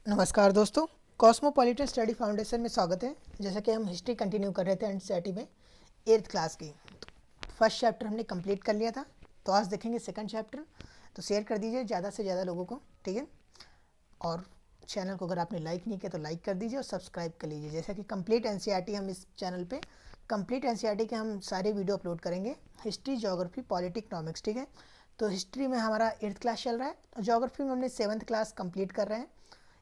नमस्कार दोस्तों, cosmopolitan study foundation में स्वागत है। जैसा कि हम हिस्ट्री कंटिन्यू कर रहे थे एनसीईआरटी में 8th क्लास की। फर्स्ट चैप्टर हमने कंप्लीट कर लिया था, तो आज देखेंगे सेकंड चैप्टर। तो शेयर कर दीजिए ज़्यादा से ज़्यादा लोगों को, ठीक है। और चैनल को अगर आपने लाइक नहीं किया तो लाइक कर दीजिए और सब्सक्राइब कर लीजिए। जैसा कि कंप्लीट एनसीईआरटी हम इस चैनल पे कंप्लीट एनसीईआरटी के हम सारे वीडियो अपलोड करेंगे, हिस्ट्री, ज्योग्राफी, पॉलिटी, इकोनॉमिक्स, ठीक है। तो हिस्ट्री में हमारा 8th क्लास चल रहा है और ज्योग्राफी में हमने 7th क्लास कंप्लीट कर रहे हैं।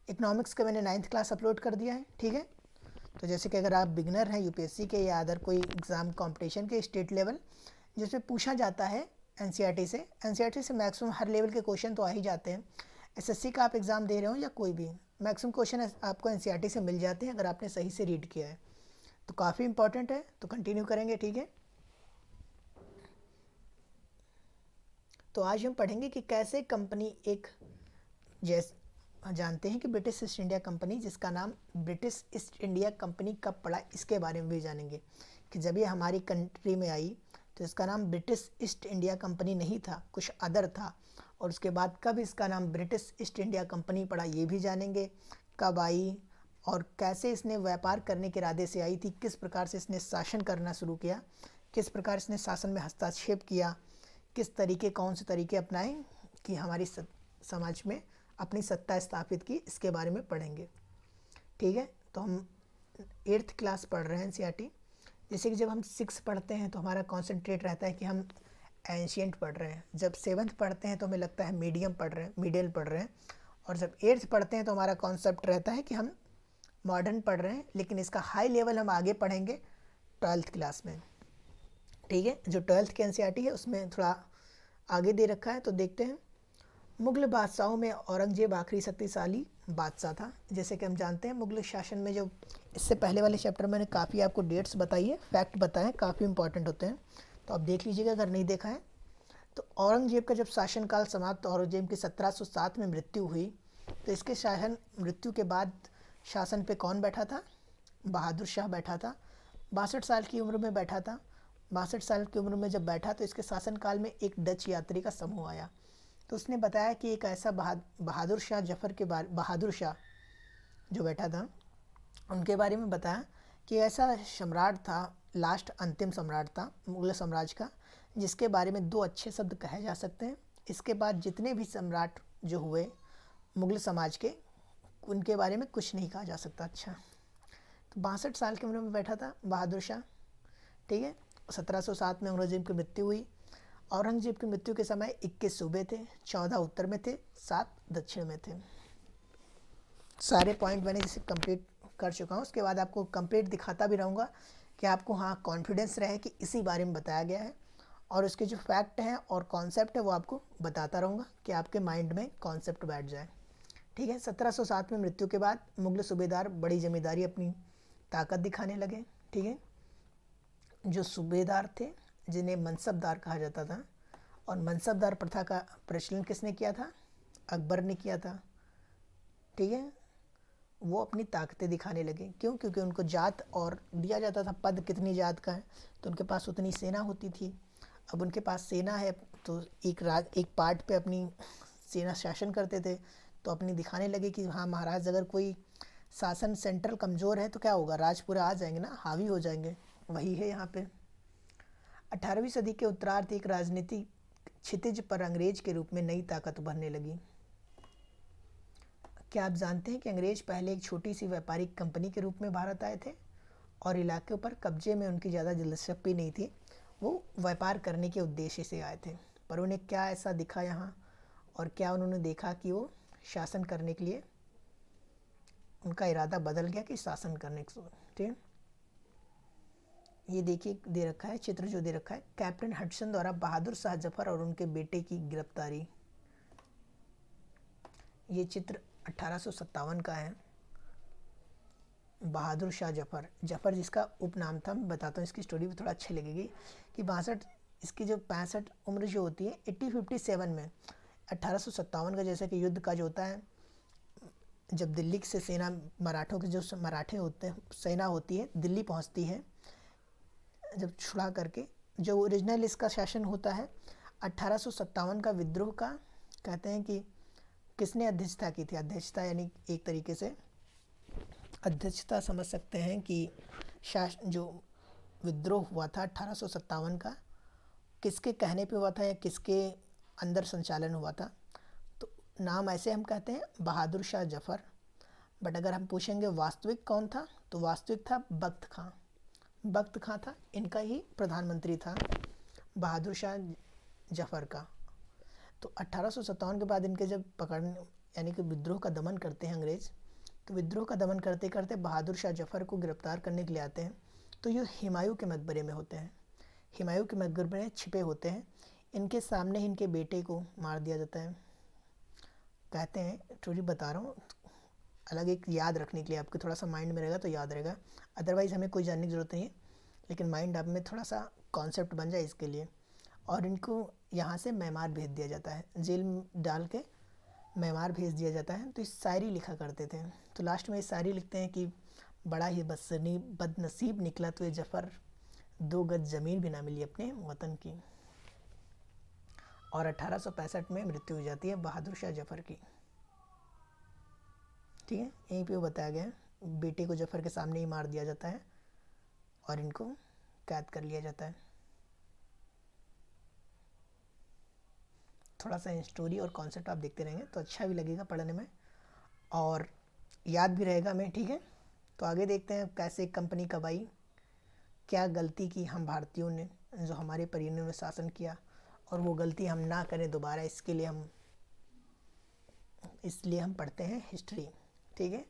इकोनॉमिक्स का मैंने 9th क्लास अपलोड कर दिया है, ठीक है। तो जैसे कि अगर आप बिगनर हैं यूपीएससी के या अदर कोई एग्ज़ाम कंपटीशन के स्टेट लेवल जिसमें पूछा जाता है एनसीईआरटी से मैक्सिमम हर लेवल के क्वेश्चन तो आ ही जाते हैं। एसएससी का आप एग्ज़ाम दे रहे हो या कोई भी, मैक्सिमम क्वेश्चन आपको एनसीईआरटी से मिल जाते हैं अगर आपने सही से रीड किया है। तो काफ़ी इंपॉर्टेंट है, तो कंटिन्यू करेंगे, ठीक है। तो आज हम पढ़ेंगे कि कैसे कंपनी एक जानते हैं कि ब्रिटिश ईस्ट इंडिया कंपनी, जिसका नाम ब्रिटिश ईस्ट इंडिया कंपनी कब पड़ा, इसके बारे में भी जानेंगे कि जब ये हमारी कंट्री में आई तो इसका नाम ब्रिटिश ईस्ट इंडिया कंपनी नहीं था, कुछ अदर था। और उसके बाद कब इसका नाम ब्रिटिश ईस्ट इंडिया कंपनी पड़ा ये भी जानेंगे, कब आई और कैसे इसने व्यापार करने के इरादे से आई थी, किस प्रकार से इसने शासन करना शुरू किया, किस प्रकार इसने शासन में हस्तक्षेप किया, किस तरीके, कौन से तरीके अपनाए कि हमारी समाज में अपनी सत्ता स्थापित की, इसके बारे में पढ़ेंगे, ठीक है। तो हम 8th क्लास पढ़ रहे हैं एनसीईआरटी। जैसे कि जब हम 6 पढ़ते हैं तो हमारा कॉन्सेंट्रेट रहता है कि हम एंशियंट पढ़ रहे हैं, जब 7th पढ़ते हैं तो हमें लगता है मीडियम पढ़ रहे हैं, मिडिल पढ़ रहे हैं, और जब 8th पढ़ते हैं तो हमारा कॉन्सेप्ट रहता है कि हम मॉडर्न पढ़ रहे हैं। लेकिन इसका हाई लेवल हम आगे पढ़ेंगे 12th क्लास में, ठीक है। जो 12th की एनसीईआरटी है उसमें थोड़ा आगे दे रखा है, तो देखते हैं। मुग़ल बादशाहों में औरंगजेब आखिरी शक्तिशाली बादशाह था। जैसे कि हम जानते हैं मुग़ल शासन में जो इससे पहले वाले चैप्टर में मैंने काफ़ी आपको डेट्स बताई है, फैक्ट बताए हैं, काफ़ी इंपॉर्टेंट होते हैं, तो आप देख लीजिएगा अगर नहीं देखा है। तो औरंगजेब का जब शासनकाल समाप्त, औरंगजेब की 1707 में मृत्यु हुई, तो इसके शासन मृत्यु के बाद शासन पे कौन बैठा था? बहादुर शाह बैठा था। 62 साल की उम्र में बैठा था। 62 साल की उम्र में जब बैठा तो इसके शासनकाल में एक डच यात्री का समूह आया। तो उसने बताया कि एक ऐसा बहादुर शाह जफ़र के बारे, बहादुर शाह जो बैठा था उनके बारे में बताया कि ऐसा सम्राट था, लास्ट अंतिम सम्राट था मुग़ल साम्राज्य का, जिसके बारे में 2 अच्छे शब्द कहे जा सकते हैं। इसके बाद जितने भी सम्राट जो हुए मुग़ल समाज के, उनके बारे में कुछ नहीं कहा जा सकता। अच्छा, तो 62 साल की उम्र में बैठा था बहादुर शाह, ठीक है। 1707 में औरंगजेब की मृत्यु हुई। औरंगजेब की मृत्यु के समय 21 सूबे थे, 14 उत्तर में थे, 7 दक्षिण में थे। सारे पॉइंट मैंने जैसे कंप्लीट कर चुका हूँ। उसके बाद आपको कंप्लीट दिखाता भी रहूँगा कि आपको हाँ कॉन्फिडेंस रहे कि इसी बारे में बताया गया है, और उसके जो फैक्ट हैं और कॉन्सेप्ट है वो आपको बताता रहूँगा कि आपके माइंड में कॉन्सेप्ट बैठ जाए, ठीक है। 1707 में मृत्यु के बाद मुग़ल सूबेदार बड़ी जमींदारी, अपनी ताकत दिखाने लगे, ठीक है। जो सूबेदार थे जिन्हें मनसबदार कहा जाता था, और मनसबदार प्रथा का प्रचलन किसने किया था? अकबर ने किया था, ठीक है। वो अपनी ताकतें दिखाने लगे, क्यों? क्योंकि उनको जात और दिया जाता था, पद कितनी जात का है तो उनके पास उतनी सेना होती थी। अब उनके पास सेना है तो एक पार्ट पे अपनी सेना शासन करते थे, तो अपनी दिखाने लगे कि हाँ महाराज, अगर कोई शासन सेंट्रल कमज़ोर है तो क्या होगा, राज पूरे आ जाएंगे ना, हावी हो जाएंगे। वही है यहाँ पे। 18वीं सदी के उत्तरार्ध एक राजनीतिक क्षितिज पर अंग्रेज के रूप में नई ताकत उभरने लगी। क्या आप जानते हैं कि अंग्रेज पहले एक छोटी सी व्यापारिक कंपनी के रूप में भारत आए थे और इलाके पर कब्जे में उनकी ज़्यादा दिलचस्पी नहीं थी, वो व्यापार करने के उद्देश्य से आए थे। पर उन्हें क्या ऐसा दिखा यहाँ, और क्या उन्होंने देखा कि वो शासन करने के लिए उनका इरादा बदल गया कि शासन करने के, ठीक है। ये देखिए दे रखा है चित्र, जो दे रखा है, कैप्टन हडसन द्वारा बहादुर शाह जफर और उनके बेटे की गिरफ्तारी। ये चित्र 1857 का है। बहादुर शाह जफर, जफर जिसका उपनाम था, मैं बताता हूँ, इसकी स्टोरी भी थोड़ा अच्छी लगेगी कि 62, इसकी जो 65 उम्र जो होती है 1857 में, 1857 का जैसे कि युद्ध का जो होता है, जब दिल्ली से सेना, मराठों के जो मराठे होते हैं, सेना होती है दिल्ली पहुँचती है, जब छुड़ा करके, जो ओरिजिनल इसका शासन होता है 1857 का विद्रोह का, कहते हैं कि किसने अध्यक्षता की थी? अध्यक्षता यानी एक तरीके से अध्यक्षता समझ सकते हैं कि जो विद्रोह हुआ था 1857 का, किसके कहने पे हुआ था या किसके अंदर संचालन हुआ था? तो नाम ऐसे हम कहते हैं बहादुर शाह जफ़र, बट अगर हम पूछेंगे वास्तविक कौन था, तो वास्तविक था बख्त खां। बख्त खां था, इनका ही प्रधानमंत्री था बहादुर शाह जफ़र का। तो 1857 के बाद इनके जब पकड़ने यानी कि विद्रोह का दमन करते हैं अंग्रेज़, तो विद्रोह का दमन करते करते बहादुर शाह जफ़र को गिरफ्तार करने के लिए आते हैं। तो ये हुमायूं के मकबरे में होते हैं, हुमायूं के मकबरे में छिपे होते हैं। इनके सामने ही इनके बेटे को मार दिया जाता है। कहते हैं, स्टोरी बता रहा हूँ अलग, एक याद रखने के लिए, आपके थोड़ा सा माइंड में रहेगा तो याद रहेगा, अदरवाइज़ हमें कोई जानने की ज़रूरत नहीं है, लेकिन माइंड आप में थोड़ा सा कॉन्सेप्ट बन जाए इसके लिए। और इनको यहाँ से म्यांमार भेज दिया जाता है, जेल में डाल के म्यांमार भेज दिया जाता है। तो इस शायरी लिखा करते थे। तो लास्ट में इस शायरी लिखते हैं कि बड़ा ही बदनसीब निकला तो ये जफ़र, 2 गज ज़मीन भी ना मिली अपने वतन की। और 1865 में मृत्यु हो जाती है बहादुर शाह जफ़र की। ठीक है, यहीं पे वो बताया गया है, बेटे को जफ़र के सामने ही मार दिया जाता है और इनको कैद कर लिया जाता है। थोड़ा सा स्टोरी और कॉन्सेप्ट आप देखते रहेंगे तो अच्छा भी लगेगा पढ़ने में और याद भी रहेगा हमें। ठीक है, तो आगे देखते हैं कैसे कंपनी कब आई, क्या गलती की हम भारतीयों ने जो हमारे परिजनों ने शासन किया, और वो गलती हम ना करें दोबारा, इसलिए हम पढ़ते हैं हिस्ट्री। ठीक है,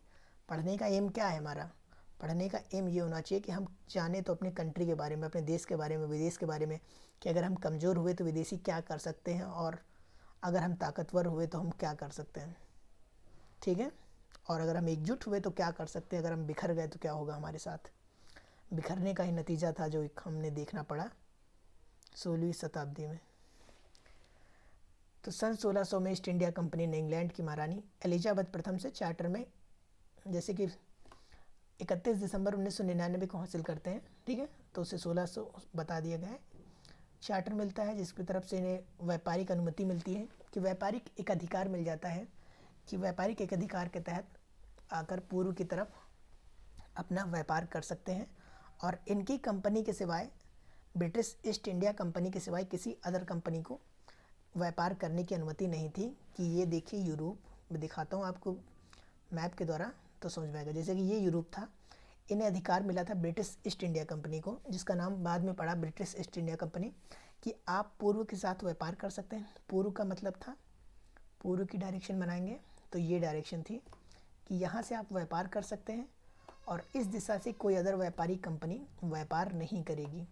पढ़ने का एम क्या है हमारा? पढ़ने का एम ये होना चाहिए कि हम जाने तो अपने कंट्री के बारे में, अपने देश के बारे में, विदेश के बारे में, कि अगर हम कमज़ोर हुए तो विदेशी क्या कर सकते हैं, और अगर हम ताकतवर हुए तो हम क्या कर सकते हैं। ठीक है, और अगर हम एकजुट हुए तो क्या कर सकते हैं, अगर हम बिखर गए तो क्या होगा हमारे साथ। बिखरने का ही नतीजा था जो हमने देखना पड़ा 16वीं शताब्दी में। तो सन 1600 में ईस्ट इंडिया कंपनी ने इंग्लैंड की महारानी एलिजाबेथ प्रथम से चार्टर में, जैसे कि 31 दिसंबर 1999 को हासिल करते हैं। ठीक है, तो उसे 1600 बता दिया गया है। चार्टर मिलता है जिसकी तरफ से इन्हें व्यापारिक अनुमति मिलती है, कि व्यापारिक एक अधिकार मिल जाता है, कि व्यापारिक एक अधिकार के तहत आकर पूर्व की तरफ अपना व्यापार कर सकते हैं। और इनकी कंपनी के सिवाय, ब्रिटिश ईस्ट इंडिया कंपनी के सिवाय किसी अदर कंपनी को व्यापार करने की अनुमति नहीं थी। कि ये देखिए यूरोप, मैं दिखाता हूँ आपको मैप के द्वारा तो समझ में आएगा। जैसे कि ये यूरोप था, इन्हें अधिकार मिला था ब्रिटिश ईस्ट इंडिया कंपनी को, जिसका नाम बाद में पड़ा ब्रिटिश ईस्ट इंडिया कंपनी, कि आप पूर्व के साथ व्यापार कर सकते हैं। पूर्व का मतलब था पूर्व की डायरेक्शन बनाएंगे तो ये डायरेक्शन थी कि यहाँ से आप व्यापार कर सकते हैं और इस दिशा से कोई अदर व्यापारी कंपनी व्यापार नहीं करेगी।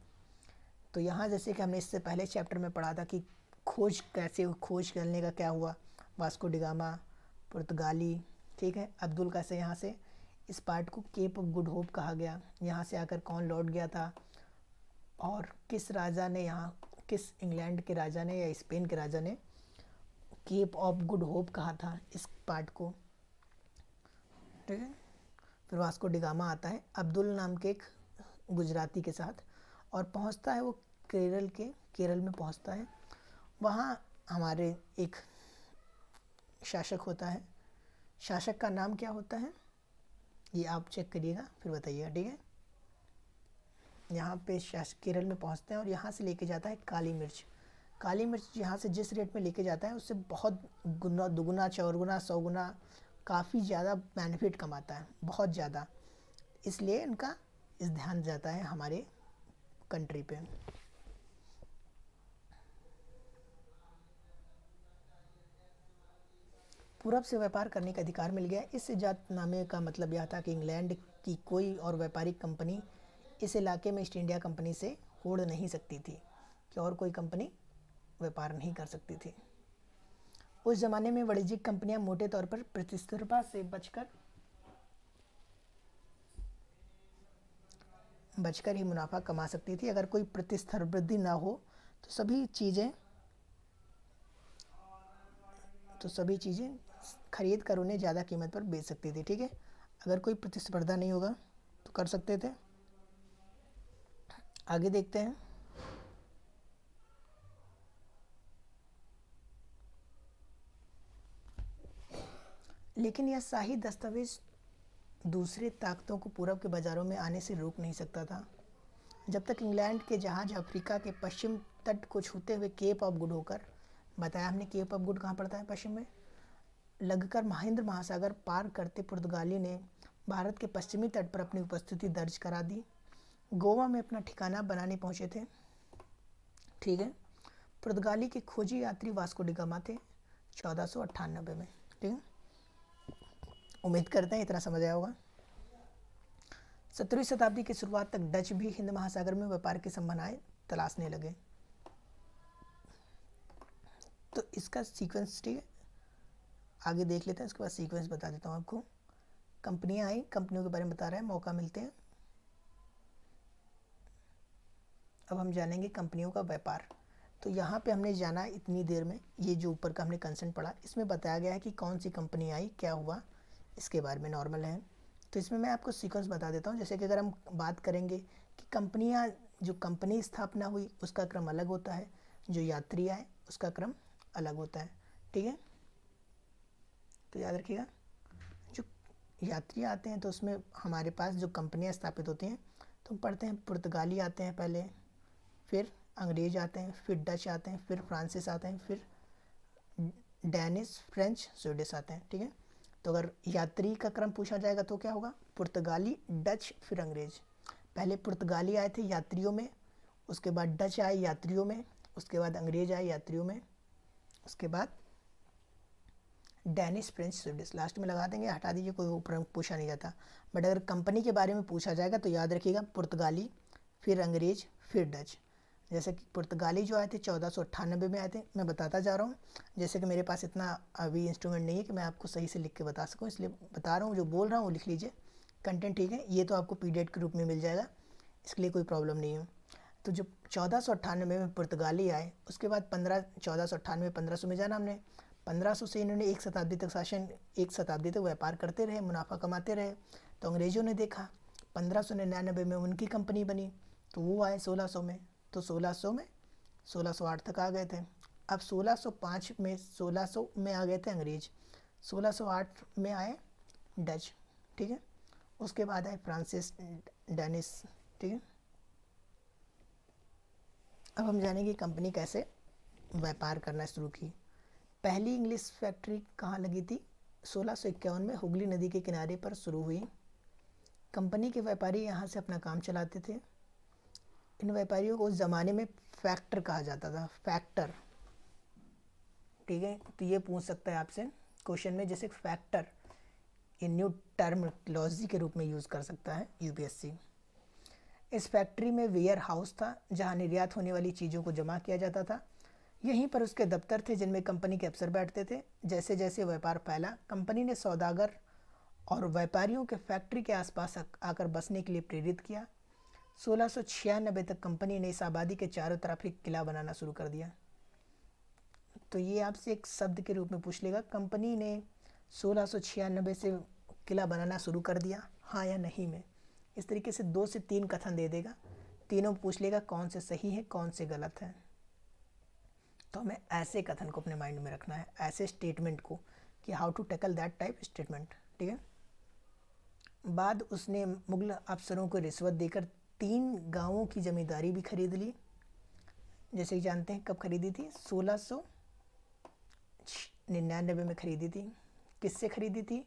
तो यहाँ जैसे कि हमने इससे पहले चैप्टर में पढ़ा था कि खोज करने का क्या हुआ, वास्को डिगामा पुर्तगाली। ठीक है, अब्दुल कैसे यहाँ से, इस पार्ट को केप ऑफ गुड होप कहा गया। यहाँ से आकर कौन लौट गया था, और किस राजा ने यहाँ, किस इंग्लैंड के राजा ने या स्पेन के राजा ने केप ऑफ गुड होप कहा था इस पार्ट को। ठीक है, फिर वास्को डिगामा आता है अब्दुल नाम के एक गुजराती के साथ, और पहुंचता है वो केरल में पहुंचता है। वहाँ हमारे एक शासक होता है, शासक का नाम क्या होता है ये आप चेक करिएगा फिर बताइएगा। ठीक है, यहाँ पे केरल में पहुँचते हैं और यहाँ से लेके जाता है काली मिर्च। काली मिर्च यहाँ से जिस रेट में लेके जाता है उससे बहुत गुना, दुगुना, 4 गुना, 100 गुना काफ़ी ज़्यादा बेनिफिट कमाता है, बहुत ज़्यादा। इसलिए इनका इस ध्यान जाता है हमारे कंट्री पे। पूरब से व्यापार करने का अधिकार मिल गया। इस इजातनामे का मतलब यह था कि इंग्लैंड की कोई और व्यापारिक कंपनी इस इलाके में ईस्ट इंडिया कंपनी से होड़ नहीं सकती थी, कि और कोई कंपनी व्यापार नहीं कर सकती थी। उस ज़माने में वाणिज्यिक कंपनियां मोटे तौर पर प्रतिस्पर्धा से बचकर ही मुनाफा कमा सकती थी। अगर कोई प्रतिस्पर्धी ना हो तो सभी चीज़ें खरीद कर उन्हें ज़्यादा कीमत पर बेच सकती थी। ठीक है, अगर कोई प्रतिस्पर्धा नहीं होगा तो कर सकते थे। आगे देखते हैं। लेकिन यह शाही दस्तावेज दूसरे ताकतों को पूरब के बाज़ारों में आने से रोक नहीं सकता था। जब तक इंग्लैंड के जहाज अफ्रीका के पश्चिम तट को छूते हुए केप ऑफ गुड होकर, बताया हमने केप ऑफ गुड कहाँ पड़ता है पश्चिम में, लगकर हिंद महासागर पार करते पुर्तगाली ने भारत के पश्चिमी तट पर अपनी उपस्थिति दर्ज करा दी। गोवा में अपना ठिकाना बनाने पहुंचे थे। ठीक है, पुर्तगाली के खोजी यात्री वास्को डी गामा थे 1498 में। ठीक है, उम्मीद करते हैं इतना समझ आया होगा। 17वीं शताब्दी की शुरुआत तक डच भी हिंद महासागर में व्यापार की संभावनाएं तलाशने लगे। तो इसका सीक्वेंस, ठीक है, आगे देख लेते हैं। इसके बाद सीक्वेंस बता देता हूँ आपको। कंपनियां आई, कंपनियों के बारे में बता रहा है, मौका मिलते हैं। अब हम जानेंगे कंपनियों का व्यापार। तो यहाँ पे हमने जाना इतनी देर में, ये जो ऊपर का हमने कंसेंट पढ़ा, इसमें बताया गया है कि कौन सी कंपनी आई, क्या हुआ, इसके बारे में नॉर्मल है। तो इसमें मैं आपको सीक्वेंस बता देता हूँ। जैसे कि अगर हम बात करेंगे कि कंपनियाँ, जो कंपनी स्थापना हुई उसका क्रम अलग होता है, जो यात्री आए उसका क्रम अलग होता है। ठीक है, तो याद रखिएगा, जो यात्री आते हैं तो उसमें हमारे पास जो कंपनियाँ स्थापित होती हैं, तो हम पढ़ते हैं पुर्तगाली आते हैं पहले, फिर अंग्रेज आते हैं, फिर डच आते हैं, फिर फ्रांसिस आते हैं, फिर डैनिश, फ्रेंच, स्वीडिश आते हैं। ठीक है, तो अगर यात्री का क्रम पूछा जाएगा तो क्या होगा, पुर्तगाली, डच, फिर अंग्रेज। पहले पुर्तगाली आए थे यात्रियों में, उसके बाद डच आए यात्रियों में, उसके बाद अंग्रेज आए यात्रियों में, उसके बाद डैनिश, फ्रेंच, स्वीडिश लास्ट में लगा देंगे, हटा दीजिए, कोई ऊपर पूछा नहीं जाता। बट अगर कंपनी के बारे में पूछा जाएगा तो याद रखिएगा पुर्तगाली, फिर अंग्रेज, फिर डच। जैसे कि पुर्तगाली जो आए थे 1498 में आए थे, मैं बताता जा रहा हूँ। जैसे कि मेरे पास इतना अभी इंस्ट्रूमेंट नहीं है कि मैं आपको सही से लिख के बता सकूँ, इसलिए बता रहा हूँ, जो बोल रहा हूँ वो लिख लीजिए। कंटेंट ठीक है, ये तो आपको पीडीएफ के रूप में मिल जाएगा, इसके लिए कोई प्रॉब्लम नहीं है। तो जब 1498 में पुर्तगाली आए, उसके बाद 1498 1500 में जाना हमने, 1500 से इन्होंने एक शताब्दी तक शासन, एक शताब्दी तक व्यापार करते रहे, मुनाफा कमाते रहे। तो अंग्रेज़ों ने देखा, 1599 में उनकी कंपनी बनी, तो वो आए 1600 में, तो 1600 में 1608 तक आ गए थे। अब 1605 में 1600 में आ गए थे अंग्रेज, 1608 में आए डच। ठीक है, उसके बाद आए फ्रांसिस, डेनिस। ठीक है, अब हम जानेंगे कंपनी कैसे व्यापार करना शुरू की। पहली इंग्लिश फैक्ट्री कहाँ लगी थी, 1651 में हुगली नदी के किनारे पर शुरू हुई। कंपनी के व्यापारी यहाँ से अपना काम चलाते थे। इन व्यापारियों को उस ज़माने में फैक्टर कहा जाता था, फैक्टर। ठीक है, तो ये पूछ सकता है आपसे क्वेश्चन में, जैसे फैक्टर ये न्यू टर्मिनोलॉजी के रूप में यूज़ कर सकता है यूपीएससी। इस फैक्ट्री में वेयर हाउस था, जहाँ निर्यात होने वाली चीज़ों को जमा किया जाता था। यहीं पर उसके दफ्तर थे जिनमें कंपनी के अफसर बैठते थे। जैसे जैसे व्यापार फैला, कंपनी ने सौदागर और व्यापारियों के फैक्ट्री के आसपास आकर बसने के लिए प्रेरित किया। 1696 तक कंपनी ने इस आबादी के चारों तरफ एक किला बनाना शुरू कर दिया। तो ये आपसे एक शब्द के रूप में पूछ लेगा, कंपनी ने 1696 से किला बनाना शुरू कर दिया, हाँ या नहीं में। इस तरीके से 2 से 3 कथन दे देगा, तीनों पूछ लेगा कौन से सही है कौन से गलत है। तो हमें ऐसे कथन को अपने माइंड में रखना है, ऐसे स्टेटमेंट को, कि how to tackle that type statement. ठीक है, बाद उसने मुगल अफसरों को रिश्वत देकर 3 गांवों की जमींदारी भी खरीद ली। जैसे कि जानते हैं कब खरीदी थी, 1699 में खरीदी थी। किससे खरीदी थी,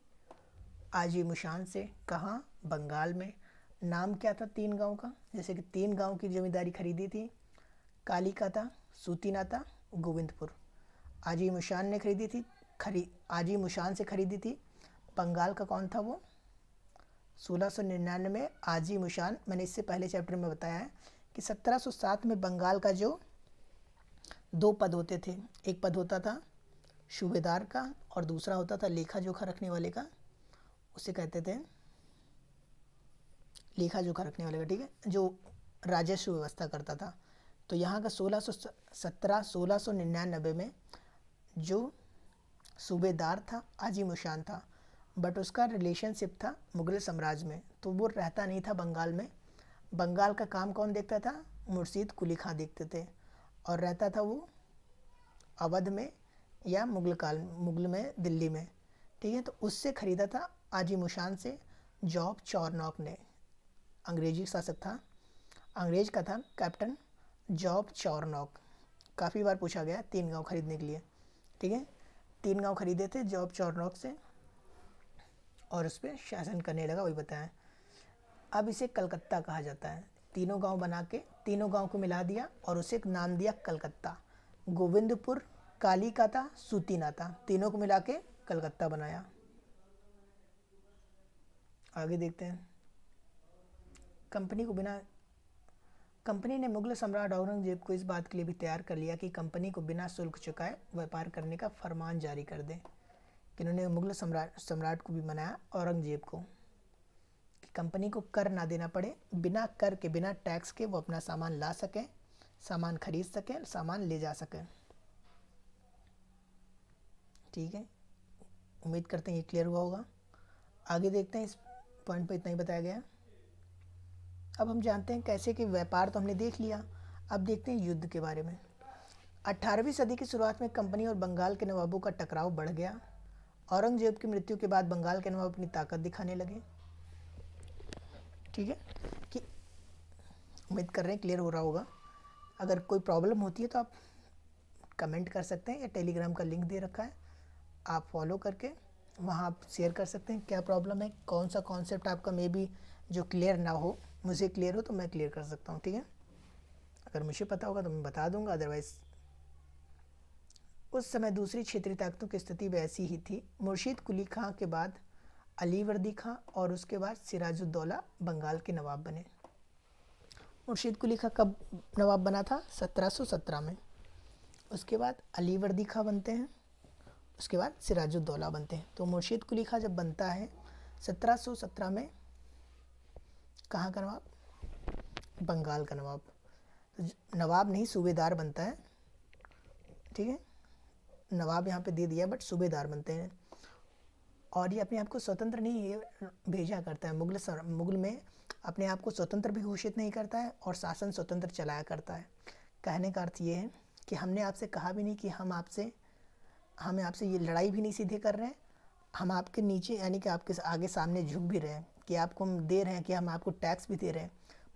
आजी मुशान से। कहाँ, बंगाल में। नाम क्या था 3 गांव का, जैसे कि 3 गांव की जमींदारी खरीदी थी, कालिकाता, सूतीनाता, गोविंदपुर। आजी मुशान ने खरीदी थी, आजी मुशान से खरीदी थी। बंगाल का कौन था वो, 1699 में आजी मुशान। मैंने इससे पहले चैप्टर में बताया है कि 1707 में बंगाल का जो 2 पद होते थे, एक पद होता था सूबेदार का और दूसरा होता था लेखा जोखा रखने वाले का, उसे कहते थे लेखा जोखा रखने वाले का। ठीक है, जो राजस्व व्यवस्था करता था। तो यहाँ का 1699 में जो सूबेदार था आजी मुशान था, बट उसका रिलेशनशिप था मुग़ल साम्राज्य में, तो वो रहता नहीं था बंगाल में। बंगाल का काम कौन देखता था, मुर्शीद कुली खां देखते थे, और रहता था वो अवध में या मुग़ल में, दिल्ली में। ठीक है। तो उससे ख़रीदा था आजिमुशान से जॉब चॉरनॉक ने। अंग्रेजी शासक था, अंग्रेज का था कैप्टन जॉब चॉरनॉक। काफ़ी बार पूछा गया 3 गांव खरीदने के लिए, ठीक है। 3 गांव खरीदे थे जॉब चॉरनॉक से और उस पर शासन करने लगा, वही बताया। अब इसे कलकत्ता कहा जाता है। तीनों गांव बना के तीनों गांव को मिला दिया और उसे एक नाम दिया कलकत्ता। गोविंदपुर, कालीकाता, सूतीनाता, तीनों को मिला के कलकत्ता बनाया। आगे देखते हैं। कंपनी ने मुगल सम्राट औरंगजेब को इस बात के लिए भी तैयार कर लिया कि कंपनी को बिना शुल्क चुकाए व्यापार करने का फरमान जारी कर दें। कि इन्होंने मुगल सम्राट को भी मनाया, औरंगजेब को, कि कंपनी को कर ना देना पड़े, बिना कर के बिना टैक्स के वो अपना सामान ला सकें, सामान खरीद सकें, सामान ले जा सकें। ठीक है, उम्मीद करते हैं ये क्लियर हुआ होगा। आगे देखते हैं, इस पॉइंट पर इतना ही बताया गया। अब हम जानते हैं कैसे कि व्यापार तो हमने देख लिया, अब देखते हैं युद्ध के बारे में। 18वीं सदी की शुरुआत में कंपनी और बंगाल के नवाबों का टकराव बढ़ गया। औरंगजेब की मृत्यु के बाद बंगाल के नवाब अपनी ताकत दिखाने लगे। ठीक है, कि उम्मीद कर रहे हैं क्लियर हो रहा होगा। अगर कोई प्रॉब्लम होती है तो आप कमेंट कर सकते हैं, या टेलीग्राम का लिंक दे रखा है, आप फॉलो करके वहाँ आप शेयर कर सकते हैं क्या प्रॉब्लम है, कौन सा कॉन्सेप्ट आपका मे बी जो क्लियर ना हो, मुझे क्लियर हो तो मैं क्लियर कर सकता हूँ। ठीक है, अगर मुझे पता होगा तो मैं बता दूंगा, अदरवाइज़ उस समय दूसरी क्षेत्रीय ताकतों की स्थिति वैसी ही थी। मुर्शीद कुली खां के बाद अलीवर्दी खां और उसके बाद सिराजुद्दौला बंगाल के नवाब बने। मुर्शीद कुली खां कब नवाब बना था? 1717 में। उसके बाद अलीवर्दी खां बनते हैं, उसके बाद सिराजुद्दौला बनते हैं। तो मुर्शीद कुली खां जब बनता है 1717 में, कहाँ का नवाब? बंगाल का नवाब। तो नवाब नहीं, सूबेदार बनता है। ठीक है, नवाब यहाँ पे दे दिया बट सूबेदार बनते हैं। और ये अपने आप को स्वतंत्र नहीं भेजा करता है, मुगल में अपने आप को स्वतंत्र भी घोषित नहीं करता है और शासन स्वतंत्र चलाया करता है। कहने का अर्थ ये है कि हमने आपसे कहा भी नहीं कि हमें आपसे ये लड़ाई भी नहीं सीधे कर रहे हैं, हम आपके नीचे यानी कि आपके आगे सामने झुक भी रहे हैं, कि आपको हम दे रहे हैं, कि हम आपको टैक्स भी दे रहे हैं,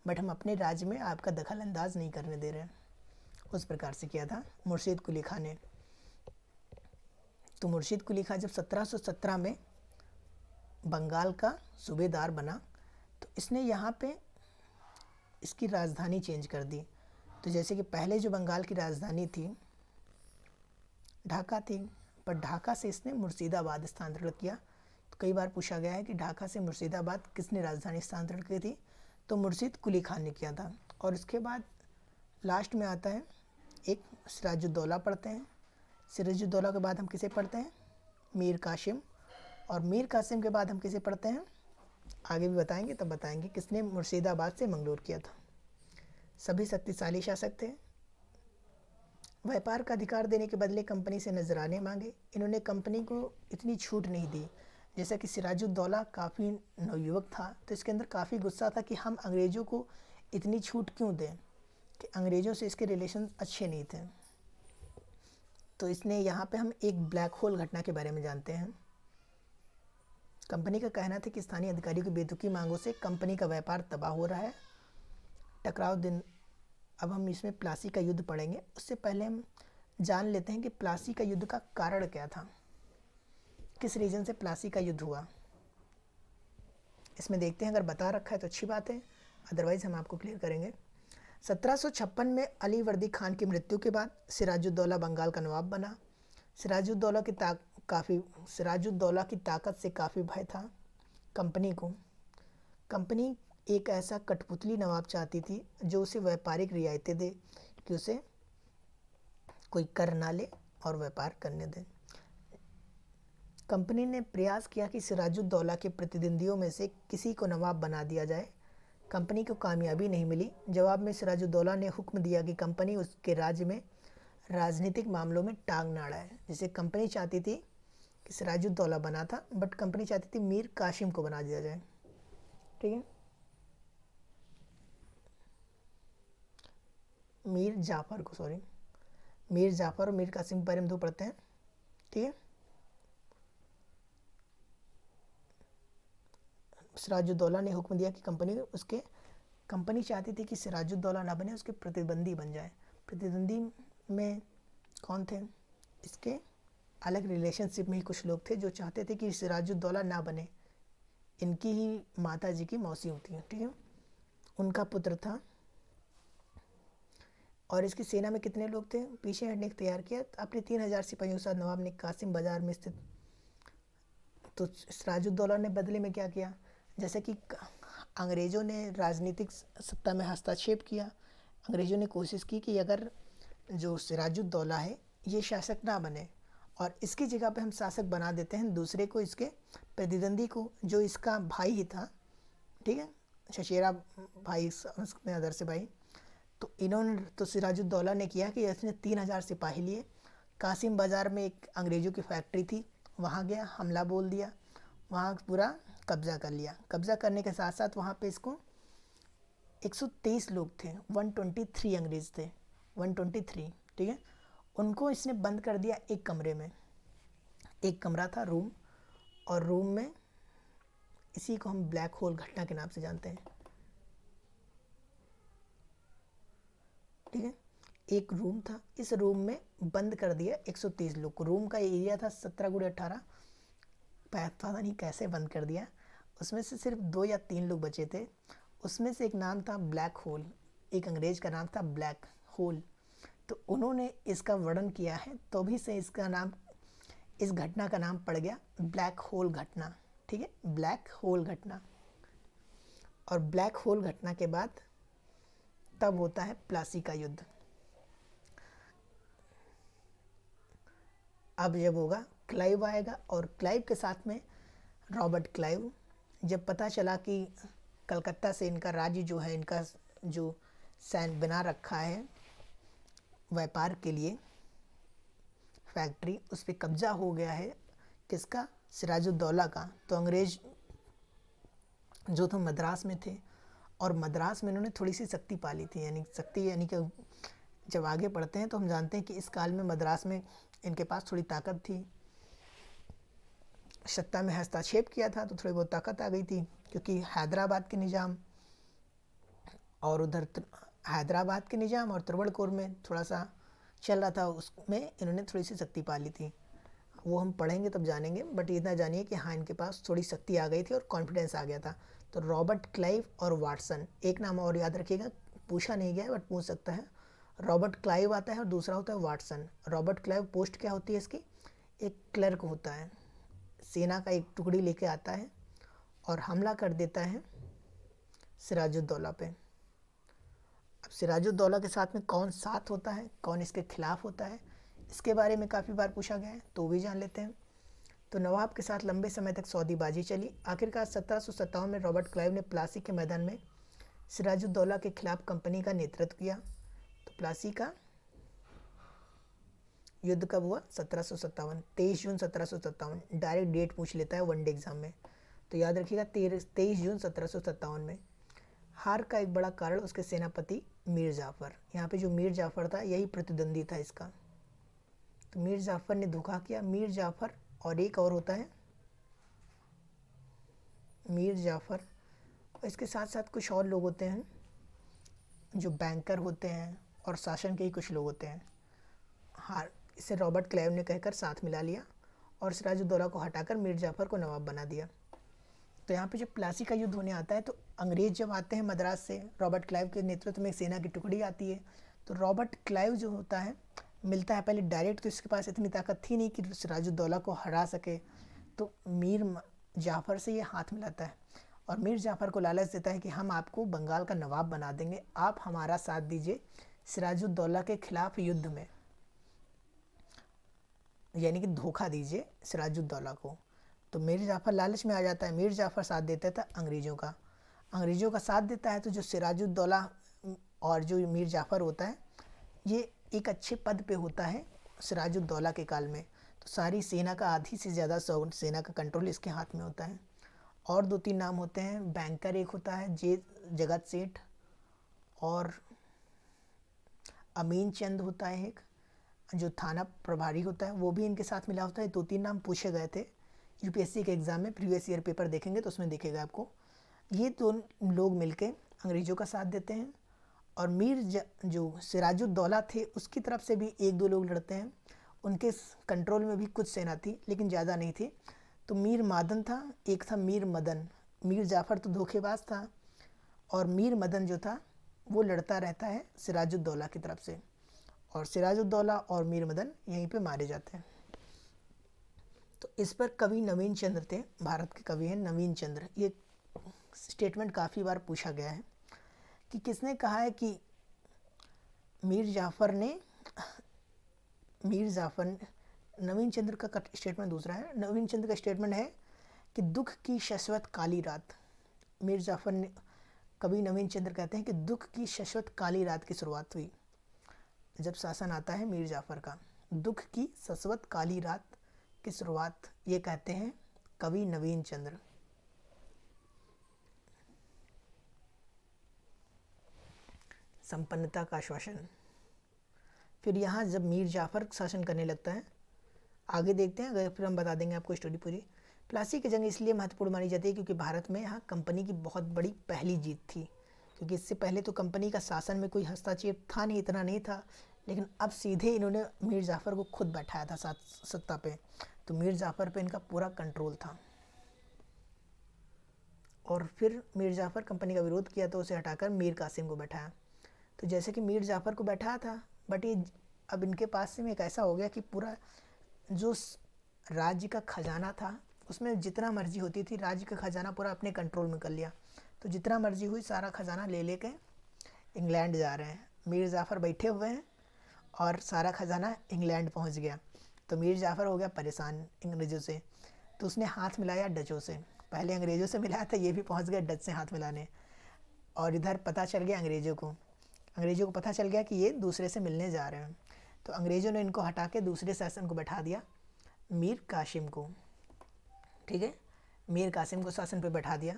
बट हम अपने राज्य में आपका दखल अंदाज नहीं करने दे रहे हैं। उस प्रकार से किया था मुर्शीद कुली खां ने। तो मुर्शीद कुली खां जब 1717 में बंगाल का सूबेदार बना, तो इसने यहाँ पे इसकी राजधानी चेंज कर दी। तो जैसे कि पहले जो बंगाल की राजधानी थी ढाका थी, पर ढाका से इसने मुर्शिदाबाद स्थानांतरण किया। तो कई बार पूछा गया है कि ढाका से मुर्शिदाबाद किसने राजधानी स्थानांतरण की थी? तो मुर्शीद कुली खान ने किया था। और उसके बाद लास्ट में आता है एक सिराजुद्दौला पढ़ते हैं। सिराजुद्दौला के बाद हम किसे पढ़ते हैं? मीर कासिम। और मीर कासिम के बाद हम किसे पढ़ते हैं? आगे भी बताएंगे, तब बताएंगे किसने मुर्शिदाबाद से मंगलोर किया था। सभी शक्तिशाली शासक थे। व्यापार का अधिकार देने के बदले कंपनी से नजराने मांगे। इन्होंने कंपनी को इतनी छूट नहीं दी। जैसा कि सिराजुद्दौला काफ़ी नवयुवक था, तो इसके अंदर काफ़ी गुस्सा था कि हम अंग्रेज़ों को इतनी छूट क्यों दें, कि अंग्रेज़ों से इसके रिलेशन अच्छे नहीं थे। तो इसने यहाँ पे हम एक ब्लैक होल घटना के बारे में जानते हैं। कंपनी का कहना था कि स्थानीय अधिकारियों की बेतुकी मांगों से कंपनी का व्यापार तबाह हो रहा है। टकराव दिन, अब हम इसमें प्लासी का युद्ध पढ़ेंगे। उससे पहले हम जान लेते हैं कि प्लासी का युद्ध का कारण क्या था, किस रीजन से प्लासी का युद्ध हुआ। इसमें देखते हैं, अगर बता रखा है तो अच्छी बात है, अदरवाइज़ हम आपको क्लियर करेंगे। 1756 में अलीवर्दी खान की मृत्यु के बाद सिराजुद्दौला बंगाल का नवाब बना। सिराजुद्दौला की ताकत से काफ़ी भय था कंपनी को। कंपनी एक ऐसा कठपुतली नवाब चाहती थी जो उसे व्यापारिक रियायतें दे, कि उसे कोई कर ना ले और व्यापार करने दे। कंपनी ने प्रयास किया कि सिराजुद्दौला के प्रतिद्वंदियों में से किसी को नवाब बना दिया जाए। कंपनी को कामयाबी नहीं मिली। जवाब में सिराजुद्दौला ने हुक्म दिया कि कंपनी उसके राज्य में राजनीतिक मामलों में टांग ना अड़ाए। जिसे कंपनी चाहती थी कि सिराजुद्दौला बना था, बट कंपनी चाहती थी मीर कासिम को बना दिया जाए। ठीक है, मीर जाफ़र और मीर कासिम के बारे में दो पढ़ते हैं। ठीक है, सिराजुद्दौला ने हुक्म दिया कि कंपनी चाहती थी कि सिराजुद्दौला ना बने, उसके प्रतिद्वंदी बन जाए। प्रतिद्वंदी में कौन थे? इसके अलग रिलेशनशिप में ही कुछ लोग थे जो चाहते थे कि सिराजुद्दौला ना बने। इनकी ही माता जी की मौसी होती है, ठीक है, उनका पुत्र था। और इसकी सेना में कितने लोग थे? पीछे हटने को तैयार किया अपने 3000 सिपाहियों के साथ नवाब ने कासिम बाजार में स्थित। तो सिराजुद्दौला ने बदले में क्या किया? जैसे कि अंग्रेज़ों ने राजनीतिक सत्ता में हस्तक्षेप किया, अंग्रेज़ों ने कोशिश की कि अगर जो सिराजुद्दौला है ये शासक ना बने और इसकी जगह पे हम शासक बना देते हैं दूसरे को, इसके प्रतिद्वंदी को, जो इसका भाई ही था, ठीक है, चचेरा भाई समझते हैं, अदर से भाई। तो सिराजुद्दौला ने किया कि इसने 3000 सिपाही लिए, कासिम बाज़ार में एक अंग्रेज़ों की फैक्ट्री थी, वहाँ गया, हमला बोल दिया, वहाँ पूरा कब्ज़ा कर लिया। कब्ज़ा करने के साथ साथ वहाँ पे इसको 123 लोग थे, 123 अंग्रेज़ थे, 123, ठीक है, उनको इसने बंद कर दिया एक कमरे में। एक कमरा था, रूम, और रूम में, इसी को हम ब्लैक होल घटना के नाम से जानते हैं, ठीक है, एक रूम था, इस रूम में बंद कर दिया 130 लोग को। रूम का एरिया था 17x18, पता नहीं कैसे बंद कर दिया। उसमें से सिर्फ 2 या 3 लोग बचे थे, उसमें से एक नाम था ब्लैक होल, एक अंग्रेज का नाम था ब्लैक होल। तो उन्होंने इसका वर्णन किया है, तो भी से इसका नाम, इस घटना का नाम पड़ गया ब्लैक होल घटना, ठीक है, ब्लैक होल घटना। और ब्लैक होल घटना के बाद तब होता है प्लासी का युद्ध। अब जब होगा, क्लाइव आएगा, और क्लाइव के साथ में रॉबर्ट क्लाइव। जब पता चला कि कलकत्ता से इनका राज्य जो है, इनका जो सैन बना रखा है व्यापार के लिए फैक्ट्री, उस पर कब्जा हो गया है, किसका? सिराजुद्दौला का। तो अंग्रेज जो तो मद्रास में थे, और मद्रास में इन्होंने थोड़ी सी शक्ति पाली थी, यानी कि जब आगे पढ़ते हैं तो हम जानते हैं कि इस काल में मद्रास में इनके पास थोड़ी ताकत थी, सत्ता में हस्तक्षेप किया था तो थोड़ी बहुत ताकत आ गई थी, क्योंकि हैदराबाद के निज़ाम और उधर हैदराबाद के निज़ाम और त्रिवणकोर में थोड़ा सा चल रहा था, उसमें इन्होंने थोड़ी सी शक्ति पाली थी। वो हम पढ़ेंगे तब जानेंगे, बट इतना जानिए कि हाँ, इनके पास थोड़ी शक्ति आ गई थी और कॉन्फिडेंस आ गया था। तो रॉबर्ट क्लाइव और वाटसन, एक नाम और याद रखिएगा, पूछा नहीं गया बट पूछ सकता है। रॉबर्ट क्लाइव आता है और दूसरा होता है वाटसन। रॉबर्ट क्लाइव पोस्ट क्या होती है इसकी? एक क्लर्क होता है, सेना का एक टुकड़ी लेके आता है और हमला कर देता है सिराजुद्दौला पे। अब सिराजुद्दौला के साथ में कौन साथ होता है, कौन इसके खिलाफ होता है, इसके बारे में काफ़ी बार पूछा गया है, तो भी जान लेते हैं। तो नवाब के साथ लंबे समय तक सौदेबाजी चली। आखिरकार 1757 में रॉबर्ट क्लाइव ने प्लासी के मैदान में सिराजुद्दौला के खिलाफ कंपनी का नेतृत्व किया। तो प्लासी का युद्ध कब हुआ? 1757, 23 जून 1757। डायरेक्ट डेट पूछ लेता है वनडे एग्जाम में, तो याद रखिएगा 23 जून 1757 में। हार का एक बड़ा कारण उसके सेनापति मीर जाफ़र, यहाँ पे जो मीर जाफ़र था यही प्रतिद्वंदी था इसका। तो मीर जाफ़र ने धोखा किया। मीर जाफ़र और एक और होता है मीर जाफ़र, और इसके साथ साथ कुछ और लोग होते हैं जो बैंकर होते हैं और शासन के ही कुछ लोग होते हैं। हार इसे रॉबर्ट क्लाइव ने कहकर साथ मिला लिया और सिराजुद्दौला को हटाकर मीर जाफ़र को नवाब बना दिया। तो यहाँ पे जब प्लासी का युद्ध होने आता है तो अंग्रेज जब आते हैं मद्रास से, रॉबर्ट क्लाइव के नेतृत्व में सेना की टुकड़ी आती है। तो रॉबर्ट क्लाइव जो होता है मिलता है पहले डायरेक्ट, तो इसके पास इतनी ताकत थी नहीं कि सिराजुद्दौला को हरा सके, तो मीर जाफ़र से ये हाथ मिलाता है और मीर जाफ़र को लालच देता है कि हम आपको बंगाल का नवाब बना देंगे, आप हमारा साथ दीजिए सिराजुद्दौला के खिलाफ युद्ध में, यानी कि धोखा दीजिए सिराजुद्दौला को। तो मीर जाफ़र लालच में आ जाता है। मीर जाफ़र साथ देता था अंग्रेज़ों का साथ देता है। तो जो सिराजुद्दौला और जो मीर जाफ़र होता है ये एक अच्छे पद पे होता है सिराजुद्दौला के काल में। तो सारी सेना का आधी से ज़्यादा सेना का कंट्रोल इसके हाथ में होता है। और 2-3 नाम होते हैं, बैंकर एक होता है जगत सेठ, और अमीन चंद होता है एक जो थाना प्रभारी होता है, वो भी इनके साथ मिला होता है। 2-3 नाम पूछे गए थे यूपीएससी के एग्ज़ाम में प्रीवियस ईयर पेपर देखेंगे तो उसमें दिखेगा आपको। ये दोनों लोग मिलके अंग्रेज़ों का साथ देते हैं और जो सिराजुद्दौला थे उसकी तरफ से भी एक दो लोग लड़ते हैं। उनके कंट्रोल में भी कुछ सेना थी लेकिन ज़्यादा नहीं थी। तो मीर मादन था, एक था मीर मदन। मीर जाफ़र तो धोखेबाज था और मीर मदन जो था वो लड़ता रहता है सिराजुद्दौला की तरफ से, और सिराजुद्दौला और मीर मदन यहीं पे मारे जाते हैं। तो इस पर कवि नवीन चंद्र थे, भारत के कवि हैं नवीन चंद्र। ये स्टेटमेंट काफ़ी बार पूछा गया है कि किसने कहा है कि मीर जाफ़र नवीन चंद्र का स्टेटमेंट दूसरा है। नवीन चंद्र का स्टेटमेंट है कि दुख की शाश्वत काली रात, मीर जाफ़र ने, कवि नवीन चंद्र कहते हैं कि दुख की शाश्वत काली रात की शुरुआत हुई जब शासन आता है मीर जाफ़र का। दुख की शाश्वत काली रात की शुरुआत, ये कहते हैं कवि नवीन चंद्र। संपन्नता का आश्वासन। फिर यहाँ जब मीर जाफ़र शासन करने लगता है, आगे देखते हैं, अगर फिर हम बता देंगे आपको स्टोरी पूरी। प्लासी की जंग इसलिए महत्वपूर्ण मानी जाती है क्योंकि भारत में यहाँ कंपनी की बहुत बड़ी पहली जीत थी। क्योंकि इससे पहले तो कंपनी का शासन में कोई हस्तक्षेप था नहीं, इतना नहीं था, लेकिन अब सीधे इन्होंने मीर जाफ़र को खुद बैठाया था सत्ता पे, तो मीर जाफ़र पे इनका पूरा कंट्रोल था। और फिर मीर जाफ़र कंपनी का विरोध किया तो उसे हटाकर मीर कासिम को बैठाया। तो जैसे कि मीर जाफ़र को बैठाया था, बट ये अब इनके पास से में एक ऐसा हो गया कि पूरा जो राज्य का खजाना था उसमें जितना मर्जी होती थी, राज्य का खजाना पूरा अपने कंट्रोल में कर लिया। तो जितना मर्जी हुई सारा खजाना ले लेके इंग्लैंड जा रहे हैं। मीर जाफ़र बैठे हुए हैं और सारा खजाना इंग्लैंड पहुंच गया। तो मीर जाफ़र हो गया परेशान अंग्रेज़ों से, तो उसने हाथ मिलाया डचों से। पहले अंग्रेज़ों से मिलाया था, ये भी पहुंच गए डच से हाथ मिलाने। और इधर पता चल गया अंग्रेज़ों को पता चल गया कि ये दूसरे से मिलने जा रहे हैं। तो अंग्रेज़ों ने इनको हटा के दूसरे शासन को बैठा दिया, मीर कासिम को। ठीक है, मीर कासिम को शासन पे बैठा दिया।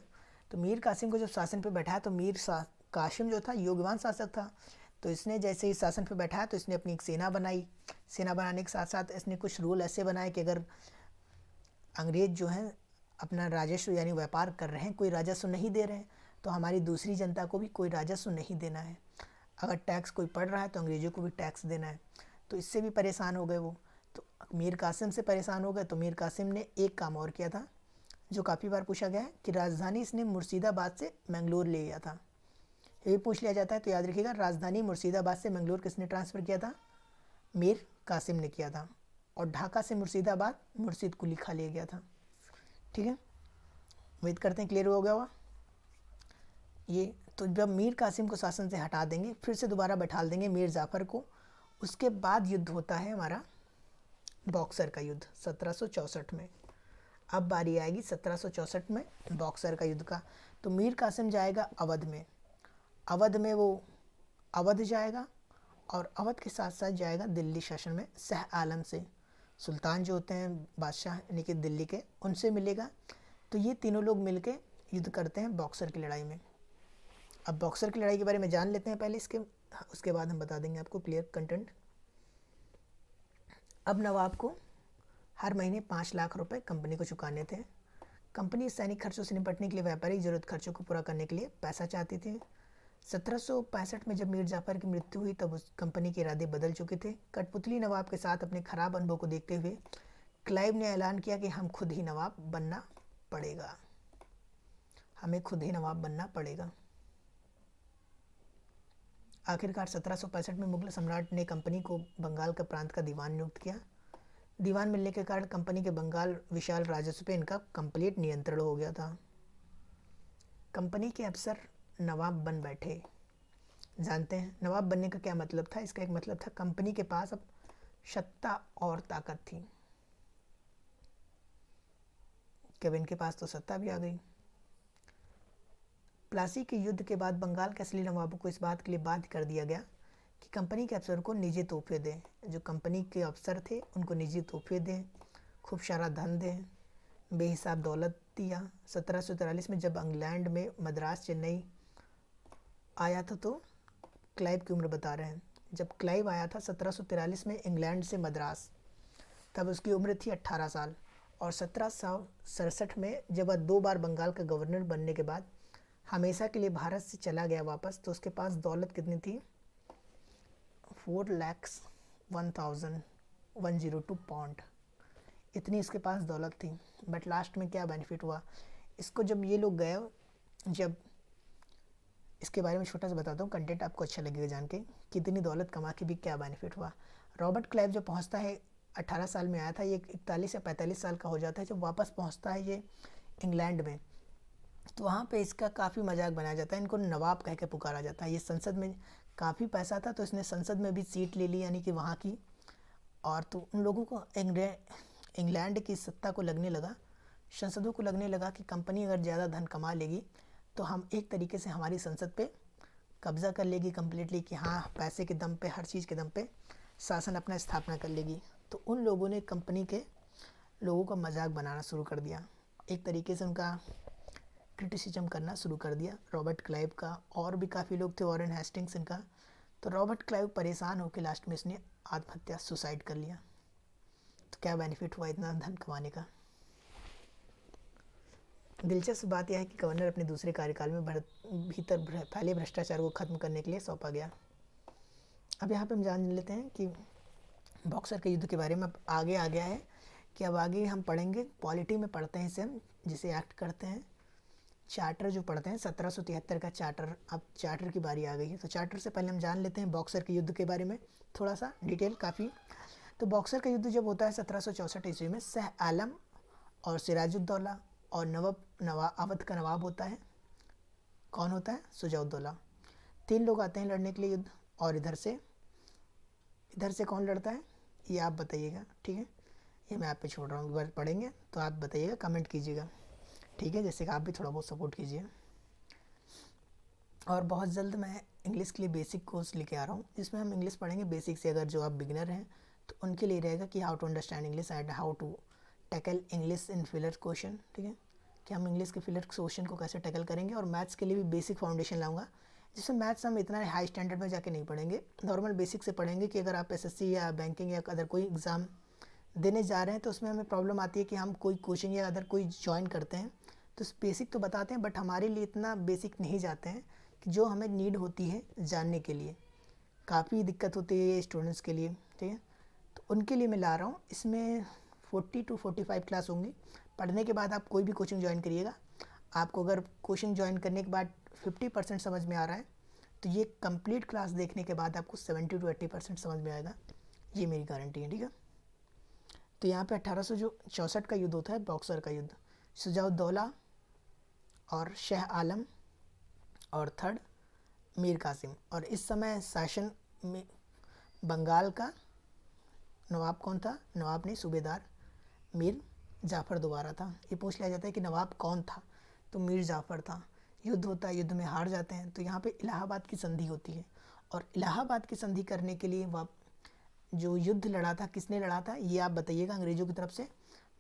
तो मीर कासिम को जब शासन पे बैठाया तो कासिम जो था योग्यवान शासक था। तो इसने जैसे ही शासन पे बैठाया तो इसने अपनी एक सेना बनाई। सेना बनाने के साथ साथ इसने कुछ रूल ऐसे बनाए कि अगर अंग्रेज़ जो हैं अपना राजस्व यानी व्यापार कर रहे हैं, कोई राजस्व नहीं दे रहे हैं, तो हमारी दूसरी जनता को भी कोई राजस्व नहीं देना है। अगर टैक्स कोई पड़ रहा है तो अंग्रेज़ों को भी टैक्स देना है। तो इससे भी परेशान हो गए वो। तो मीर कासिम से परेशान हो गए तो मीर कासिम ने एक काम और किया था जो काफ़ी बार पूछा गया है कि राजधानी इसने मुर्शिदाबाद से मैंगलोर ले गया था। ये भी पूछ लिया जाता है, तो याद रखिएगा, राजधानी मुर्शिदाबाद से मैंगलोर किसने ट्रांसफ़र किया था? मीर कासिम ने किया था। और ढाका से मुर्शिदाबाद मुर्शिद कुली खा लिया गया था। ठीक है, उम्मीद करते हैं क्लियर हो गया होगा ये। तो जब मीर कासिम को शासन से हटा देंगे, फिर से दोबारा बैठा देंगे मीर जाफ़र को। उसके बाद युद्ध होता है हमारा बॉक्सर का युद्ध 1764 में। अब बारी आएगी 1764 में बॉक्सर का युद्ध का। तो मीर कासिम जाएगा अवध में। अवध में वो अवध जाएगा और अवध के साथ साथ जाएगा दिल्ली शासन में शाह आलम से। सुल्तान जो होते हैं बादशाह यानी कि दिल्ली के, उनसे मिलेगा। तो ये तीनों लोग मिलके युद्ध करते हैं बॉक्सर की लड़ाई में। अब बॉक्सर की लड़ाई के बारे में जान लेते हैं पहले, उसके बाद हम बता देंगे आपको क्लियर कंटेंट। अब नवाब को हर महीने 5 लाख रुपए कंपनी को चुकाने थे। कंपनी सैनिक खर्चों से निपटने के लिए व्यापारिक जरूरत खर्चों को पूरा करने के लिए पैसा चाहती थी। 1765 में जब मीर जाफ़र की मृत्यु हुई तब उस कंपनी के इरादे बदल चुके थे। कठपुतली नवाब के साथ अपने खराब अनुभव को देखते हुए क्लाइव ने ऐलान किया कि हम खुद ही नवाब बनना पड़ेगा, हमें खुद ही नवाब बनना पड़ेगा। आखिरकार 1765 में मुगल सम्राट ने कंपनी को बंगाल के प्रांत का दीवान नियुक्त किया। दीवान मिलने के कारण कंपनी के बंगाल विशाल राजस्व पे इनका कंप्लीट नियंत्रण हो गया था। कंपनी के अफसर नवाब बन बैठे। जानते हैं नवाब बनने का क्या मतलब था? इसका एक मतलब था कंपनी के पास अब सत्ता और ताकत थी। कब इनके पास तो सत्ता भी आ गई। प्लासी के युद्ध के बाद बंगाल के असली नवाबों को इस बात के लिए बाध्य कर दिया गया कि कंपनी के अफसर को निजी तोहफे दें। जो कंपनी के अफसर थे उनको निजी तोहफे दें, खूब सारा धन दें, बेहिसाब दौलत दिया। 1743 में जब इंग्लैंड में मद्रास चेन्नई आया था, तो क्लाइव की उम्र बता रहे हैं, जब क्लाइव आया था 1743 में इंग्लैंड से मद्रास, तब उसकी उम्र थी 18 साल और 1767 में जब वह 2 बार बंगाल का गवर्नर बनने के बाद हमेशा के लिए भारत से चला गया वापस, तो उसके पास दौलत कितनी थी? 4,01,102 पाउंड, इतनी इसके पास दौलत थी। बट लास्ट में क्या बेनिफिट हुआ इसको, जब ये लोग गए, जब इसके बारे में छोटा सा बताता हूँ, कंटेंट आपको अच्छा लगेगा जान के, कितनी दौलत कमा के भी क्या बेनिफिट हुआ। रॉबर्ट क्लाइव जब पहुँचता है, 18 साल में आया था, ये 41 या 45 साल का हो जाता है जब वापस पहुँचता है ये इंग्लैंड में। तो वहाँ पे इसका काफ़ी मजाक बनाया जाता है, इनको नवाब कह के पुकारा जाता है। ये संसद में काफ़ी पैसा था तो इसने संसद में भी सीट ले ली, यानी कि वहाँ की। और तो उन लोगों को इंग्लैंड की सत्ता को लगने लगा, संसदों को लगने लगा कि कंपनी अगर ज़्यादा धन कमा लेगी तो हम एक तरीके से हमारी संसद पे कब्ज़ा कर लेगी कम्प्लीटली, कि हाँ पैसे के दम पे, हर चीज़ के दम पे शासन अपना स्थापना कर लेगी। तो उन लोगों ने कंपनी के लोगों का मजाक बनाना शुरू कर दिया, एक तरीके से उनका क्रिटिसिज्म करना शुरू कर दिया रॉबर्ट क्लाइव का। और भी काफ़ी लोग थे, वॉरेन हेस्टिंग्स इनका। तो रॉबर्ट क्लाइव परेशान होकर लास्ट में इसने आत्महत्या, सुसाइड कर लिया। तो क्या बेनिफिट हुआ इतना धन कमाने का? दिलचस्प बात यह है कि गवर्नर अपने दूसरे कार्यकाल में भीतर फैले भ्रष्टाचार को खत्म करने के लिए सौंपा गया। अब यहाँ पे हम जान लेते हैं कि बॉक्सर के युद्ध के बारे में। अब आगे आ गया है कि अब आगे हम पढ़ेंगे, पॉलिटी में पढ़ते हैं इसे हम, जिसे एक्ट करते हैं, चार्टर जो पढ़ते हैं 1773 का चार्टर। अब चार्टर की बारी आ गई है, तो चार्टर से पहले हम जान लेते हैं बॉक्सर के युद्ध के बारे में थोड़ा सा डिटेल काफ़ी। तो बॉक्सर का युद्ध जब होता है 1764 ईस्वी में, शाह आलम और सिराजुद्दौला और अवध का नवाब होता है। कौन होता है? शुजाउद्दौला। 3 लोग आते हैं लड़ने के लिए युद्ध। और इधर से कौन लड़ता है ये आप बताइएगा, ठीक है? ये मैं आप पे छोड़ रहा हूँ, एक बार पढ़ेंगे तो आप बताइएगा, कमेंट कीजिएगा, ठीक है? जैसे कि आप भी थोड़ा बहुत सपोर्ट कीजिए। और बहुत जल्द मैं इंग्लिश के लिए बेसिक कोर्स लेके आ रहा हूँ, जिसमें हम इंग्लिश पढ़ेंगे बेसिक से। अगर जो आप बिगिनर हैं तो उनके लिए रहेगा कि how to understand English and how to tackle English in filler question, ठीक है? कि हम इंग्लिश के फिलर क्वेश्चन को कैसे टैकल करेंगे। और मैथ्स के लिए भी बेसिक फाउंडेशन लाऊंगा, जिसमें मैथ्स हम इतना हाई स्टैंडर्ड में जाके नहीं पढ़ेंगे, नॉर्मल बेसिक से पढ़ेंगे। कि अगर आप एसएससी या बैंकिंग या अदर कोई एग्ज़ाम देने जा रहे हैं तो उसमें हमें प्रॉब्लम आती है कि हम कोई कोचिंग या अदर कोई ज्वाइन करते हैं तो बेसिक तो बताते हैं, बट हमारे लिए इतना बेसिक नहीं जाते हैं कि जो हमें नीड होती है जानने के लिए। काफ़ी दिक्कत होती है ये स्टूडेंट्स के लिए, ठीक है? तो उनके लिए मैं ला रहा हूँ। इसमें 40 to 45 क्लास होंगी। पढ़ने के बाद आप कोई भी कोचिंग ज्वाइन करिएगा, आपको अगर कोचिंग ज्वाइन करने के बाद 50% समझ में आ रहा है तो ये कंप्लीट क्लास देखने के बाद आपको 70 to 80% समझ में आएगा, ये मेरी गारंटी है, ठीक है? तो यहाँ पे 1864 का युद्ध होता है, बॉक्सर का युद्ध। शुजाउद्दौला और शाह आलम और थर्ड मीर कासिम। और इस समय शासन में बंगाल का नवाब कौन था? नवाब नहीं, सूबेदार मीर जाफ़र दोबारा था। ये पूछ लिया जाता है कि नवाब कौन था, तो मीर जाफ़र था। युद्ध होता है, युद्ध में हार जाते हैं। तो यहाँ पे इलाहाबाद की संधि होती है, और इलाहाबाद की संधि करने के लिए वह जो युद्ध लड़ा था, किसने लड़ा था ये आप बताइएगा अंग्रेज़ों की तरफ से।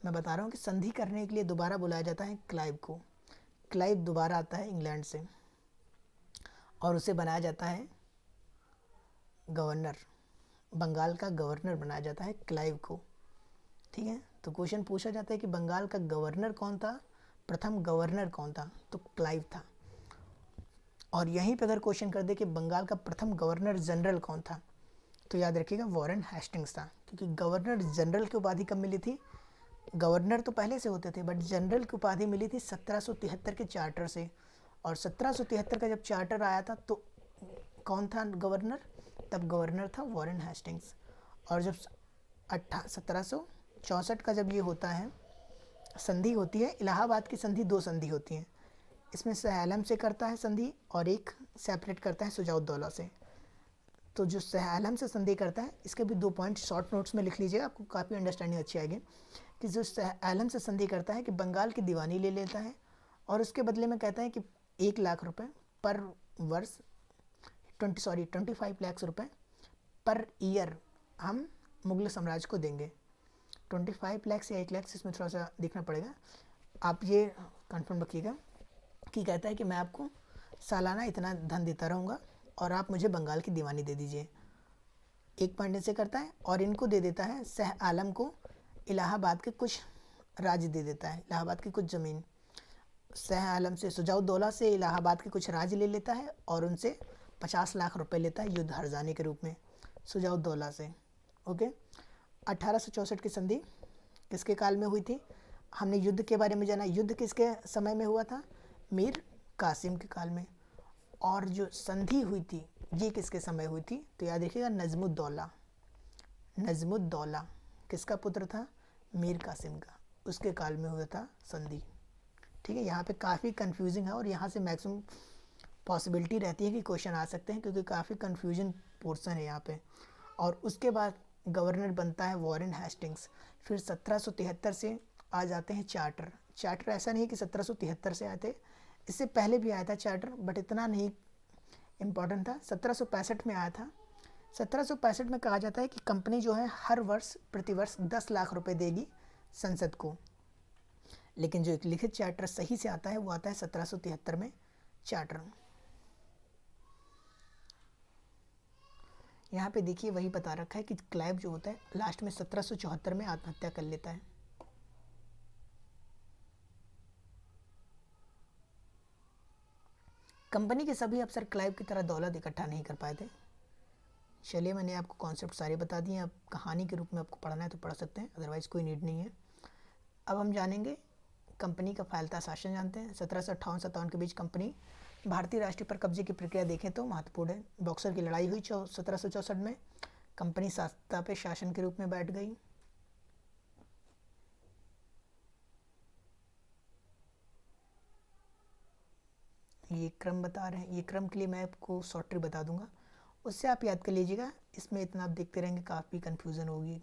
मैं बता रहा हूँ कि संधि करने के लिए दोबारा बुलाया जाता है क्लाइव को। क्लाइव दोबारा आता है इंग्लैंड से और उसे बनाया जाता है गवर्नर, बंगाल का गवर्नर बनाया जाता है क्लाइव को, ठीक है? तो क्वेश्चन पूछा जाता है कि बंगाल का गवर्नर कौन था, प्रथम गवर्नर कौन था? तो क्लाइव था। और यहीं पर अगर क्वेश्चन कर दे कि बंगाल का प्रथम गवर्नर जनरल कौन था, तो याद रखिएगा वॉरेन हेस्टिंग्स था। क्योंकि गवर्नर जनरल की उपाधि कब मिली थी? गवर्नर तो पहले से होते थे, बट जनरल की उपाधि मिली थी 1773 के चार्टर से। और 1773 का जब चार्टर आया था तो कौन था गवर्नर? तब गवर्नर था वॉरेन हेस्टिंग्स। और जब 1764 का जब ये होता है, संधि होती है, इलाहाबाद की संधि 2 संधि होती हैं। इसमें शाह आलम से करता है संधि और एक सेपरेट करता है शुजाउद्दौला से। तो जो शाह आलम से संधि करता है, इसके भी 2 पॉइंट शॉर्ट नोट्स में लिख लीजिएगा, आपको काफ़ी अंडरस्टैंडिंग अच्छी आएगी। कि जो शाह आलम से संधि करता है कि बंगाल की दीवानी ले लेता है और उसके बदले में कहता है कि 1 लाख रुपए पर वर्ष 25 लाख रुपए पर ईयर हम मुगल साम्राज्य को देंगे। 25 लाख या 1 लाख, इसमें थोड़ा सा देखना पड़ेगा, आप ये कन्फर्म रखिएगा। कि कहता है कि मैं आपको सालाना इतना धन देता रहूँगा और आप मुझे बंगाल की दीवानी दे दीजिए। 1 पॉइंट से करता है और इनको दे देता है शाह आलम को इलाहाबाद के कुछ राज्य दे देता है, इलाहाबाद की कुछ ज़मीन। शाह आलम से शुजाउद्दौला से इलाहाबाद के कुछ राज्य ले लेता है और उनसे 50 लाख रुपए लेता है युद्ध हर्जाने के रूप में शुजाउद्दौला से। ओके। 1864 की संधि किसके काल में हुई थी? हमने युद्ध के बारे में जाना, युद्ध किसके समय में हुआ था? मीर कासिम के काल में। और जो संधि हुई थी ये किसके समय हुई थी? तो याद रखिएगा, नजमुद्दौला। नजमुद्दौला किसका पुत्र था? मीर कासिम का, उसके काल में हुआ था संधि। ठीक है, यहाँ पे काफ़ी कंफ्यूजिंग है और यहाँ से मैक्सिमम पॉसिबिलिटी रहती है कि क्वेश्चन आ सकते हैं, क्योंकि काफ़ी कंफ्यूजन पोर्शन है यहाँ पे। और उसके बाद गवर्नर बनता है वॉरेन हेस्टिंग्स। फिर 1773 से आ जाते हैं चार्टर। चार्टर ऐसा नहीं कि 1773 से आए थे, इससे पहले भी आया था चार्टर, बट इतना नहीं इम्पोर्टेंट था। 1765 में आया था। 1765 में कहा जाता है कि कंपनी जो है हर वर्ष प्रतिवर्ष 10 लाख रुपए देगी संसद को। लेकिन जो एक लिखित चार्टर सही से आता है वो आता है 1773 में चार्टर। यहाँ पे देखिए वही बता रखा है कि क्लाइव जो होता है लास्ट में 1774 में आत्महत्या कर लेता है। कंपनी के सभी अफसर क्लाइव की तरह दौलत इकट्ठा नहीं कर पाए थे। चलिए, मैंने आपको कॉन्सेप्ट सारे बता दिए, अब कहानी के रूप में आपको पढ़ना है तो पढ़ सकते हैं, अदरवाइज़ कोई नीड नहीं है। अब हम जानेंगे कंपनी का फैलता शासन जानते हैं। 1758-57 के बीच कंपनी भारतीय राष्ट्रीय पर कब्जे की प्रक्रिया देखें तो महत्वपूर्ण है। बॉक्सर की लड़ाई हुई 1764 में, कंपनी सत्ता पे शासन के रूप में बैठ गई। ये क्रम बता रहे हैं, ये क्रम के लिए मैं आपको शॉर्ट ट्रिक बता दूंगा, उससे आप याद कर लीजिएगा। इसमें इतना आप देखते रहेंगे काफ़ी कन्फ्यूज़न होगी।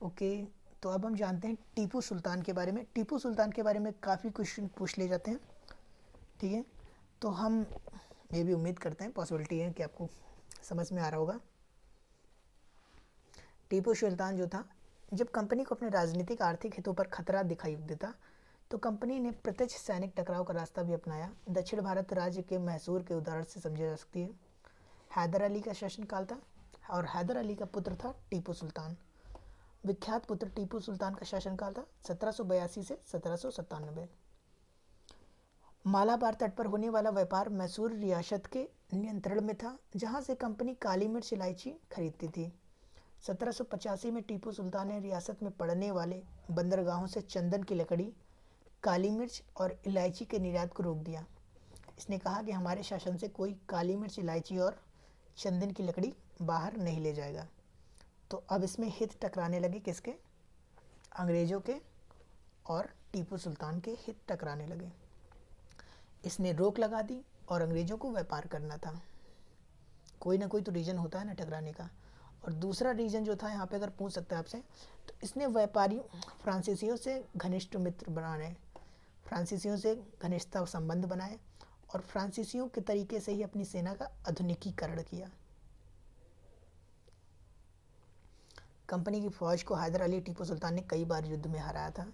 ओके, तो अब हम जानते हैं टीपू सुल्तान के बारे में। टीपू सुल्तान के बारे में काफ़ी क्वेश्चन पूछ ले जाते हैं। ठीक है, तो हम ये भी उम्मीद करते हैं, पॉसिबिलिटी है कि आपको समझ में आ रहा होगा। टीपू सुल्तान जो था, जब कंपनी को अपने राजनीतिक आर्थिक हितों पर खतरा दिखाई देता तो कंपनी ने प्रत्यक्ष सैनिक टकराव का रास्ता भी अपनाया। दक्षिण भारत राज्य के मैसूर के उदाहरण से समझी जा सकती है। हैदर अली का शासनकाल था और हैदर अली का पुत्र था टीपू सुल्तान। विख्यात पुत्र टीपू सुल्तान का शासनकाल था 1782 से 1797। मालाबार तट पर होने वाला व्यापार मैसूर रियासत के नियंत्रण में था, जहां से कंपनी काली मिर्च इलायची खरीदती थी। 1785 में टीपू सुल्तान ने रियासत में पड़ने वाले बंदरगाहों से चंदन की लकड़ी, काली मिर्च और इलायची के निर्यात को रोक दिया। इसने कहा कि हमारे शासन से कोई काली मिर्च, इलायची और चंदन की लकड़ी बाहर नहीं ले जाएगा। तो अब इसमें हित टकराने लगे, किसके? अंग्रेज़ों के और टीपू सुल्तान के हित टकराने लगे। इसने रोक लगा दी और अंग्रेज़ों को व्यापार करना था। कोई ना कोई तो रीज़न होता है ना टकराने का। और दूसरा रीज़न जो था, यहाँ पे अगर पूछ सकते हैं आपसे, तो इसने व्यापारियों फ्रांसीसियों से घनिष्ठ मित्र बनाने, फ्रांसीसियों से घनिष्ठता संबंध बनाए और फ्रांसीसियों के तरीके से ही अपनी सेना का आधुनिकीकरण किया। कंपनी की फौज को हैदर अली टीपू सुल्तान ने कई बार युद्ध में हराया था।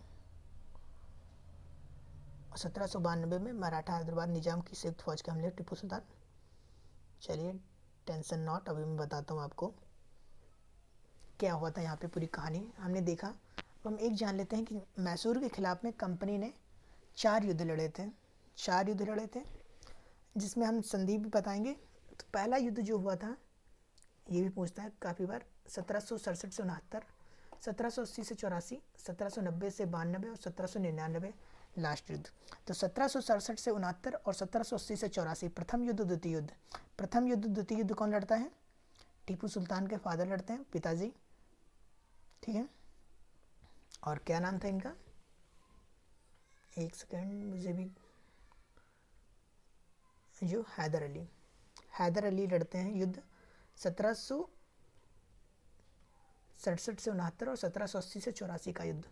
1792 में मराठा हैदराबाद निजाम की संयुक्त फौज के हमले टीपू सुल्तान। चलिए, टेंशन नॉट, अभी मैं बताता हूँ आपको क्या हुआ था यहाँ पे पूरी कहानी हमने देखा। अब हम एक जान लेते हैं कि मैसूर के खिलाफ में कंपनी ने 4 युद्ध लड़े थे। 4 युद्ध लड़े थे जिसमें हम संधि भी बताएंगे। तो पहला युद्ध जो हुआ था, ये भी पूछता है काफ़ी बार, 1767 से 69, 1780 से 84, 1790 से 92 और 1799 लास्ट युद्ध। तो 1767 से 69 और 1780 से 84 प्रथम युद्ध, द्वितीय युद्ध। प्रथम युद्ध द्वितीय युद्ध कौन लड़ता है? टीपू सुल्तान के फादर लड़ते हैं, पिताजी। ठीक है, और क्या नाम था इनका? एक सेकेंड, मुझे भी, जो हैदर अली, हैदर अली लड़ते हैं युद्ध 1767 से 69 और 1780 से 84 का युद्ध।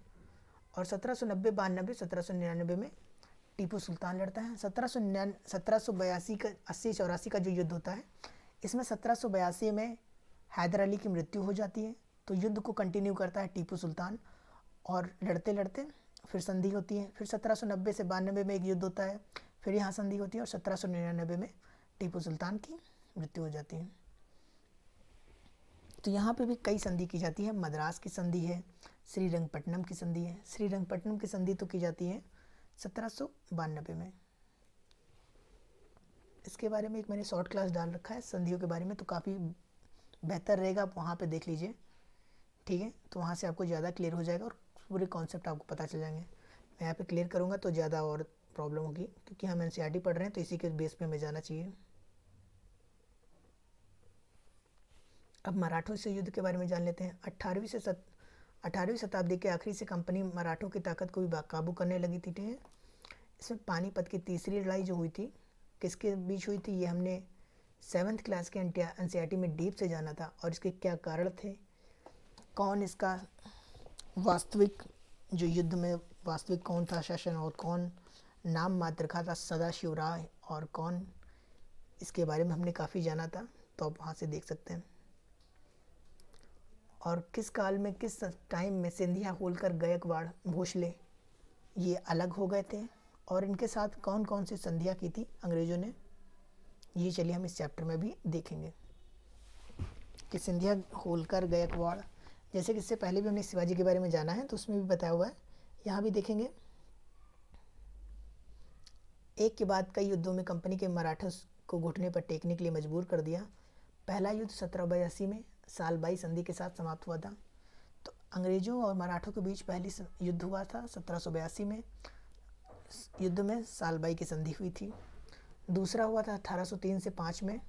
और 1790, 92, 1799 में टीपू सुल्तान लड़ता है। 1782 का 80-84 का जो युद्ध होता है, इसमें 1782 में हैदर अली की मृत्यु हो जाती है। तो युद्ध को कंटिन्यू करता है टीपू सुल्तान और लड़ते लड़ते फिर संधि होती है। फिर 1790 से 92 में एक युद्ध होता है, फिर यहाँ संधि होती है और 1799 में टीपू सुल्तान की मृत्यु हो जाती है। तो यहाँ पे भी कई संधि की जाती है। मद्रास की संधि है, श्रीरंगपट्टनम की संधि है। श्रीरंगपट्टनम की संधि तो की जाती है 1792 में। इसके बारे में एक मैंने शॉर्ट क्लास डाल रखा है संधियों के बारे में, तो काफ़ी बेहतर रहेगा, आप वहाँ पे देख लीजिए, ठीक है। तो वहाँ से आपको ज़्यादा क्लियर हो जाएगा और पूरे कॉन्सेप्ट आपको पता चल जाएंगे। मैं यहाँ पे क्लियर करूँगा तो ज़्यादा और प्रॉब्लम होगी, क्योंकि हम एनसीईआरटी पढ़ रहे हैं तो इसी के बेस पे हमें जाना चाहिए। अब मराठों से युद्ध के बारे में जान लेते हैं। 18वीं शताब्दी के आखिरी से कंपनी मराठों की ताकत को भी काबू करने लगी थी, ठीक है। इसमें पानीपत की तीसरी लड़ाई जो हुई थी, किसके बीच हुई थी, ये हमने 7th क्लास के एनसीईआरटी में डीप से जाना था। और इसके क्या कारण थे, कौन इसका वास्तविक जो युद्ध में वास्तविक कौन था शासन, और कौन नाम मात्र रखा था सदाशिव राय, और कौन, इसके बारे में हमने काफ़ी जाना था, तो आप वहाँ से देख सकते हैं। और किस काल में, किस टाइम में सिंधिया, होलकर, गायकवाड़, भोसले ये अलग हो गए थे, और इनके साथ कौन कौन सी संधियाँ की थी अंग्रेज़ों ने, ये चलिए हम इस चैप्टर में भी देखेंगे कि सिंधिया, होलकर, गायकवाड़, जैसे कि इससे पहले भी हमने शिवाजी के बारे में जाना है तो उसमें भी बताया हुआ है, यहाँ भी देखेंगे। एक के बाद कई युद्धों में कंपनी के मराठों को घुटने पर टेकने के लिए मजबूर कर दिया। पहला युद्ध 1782 में सालबाई संधि के साथ समाप्त हुआ था। तो अंग्रेजों और मराठों के बीच पहली युद्ध हुआ था 1782 में, युद्ध में सालबाई की संधि हुई थी। दूसरा हुआ था 1803 से 5 में,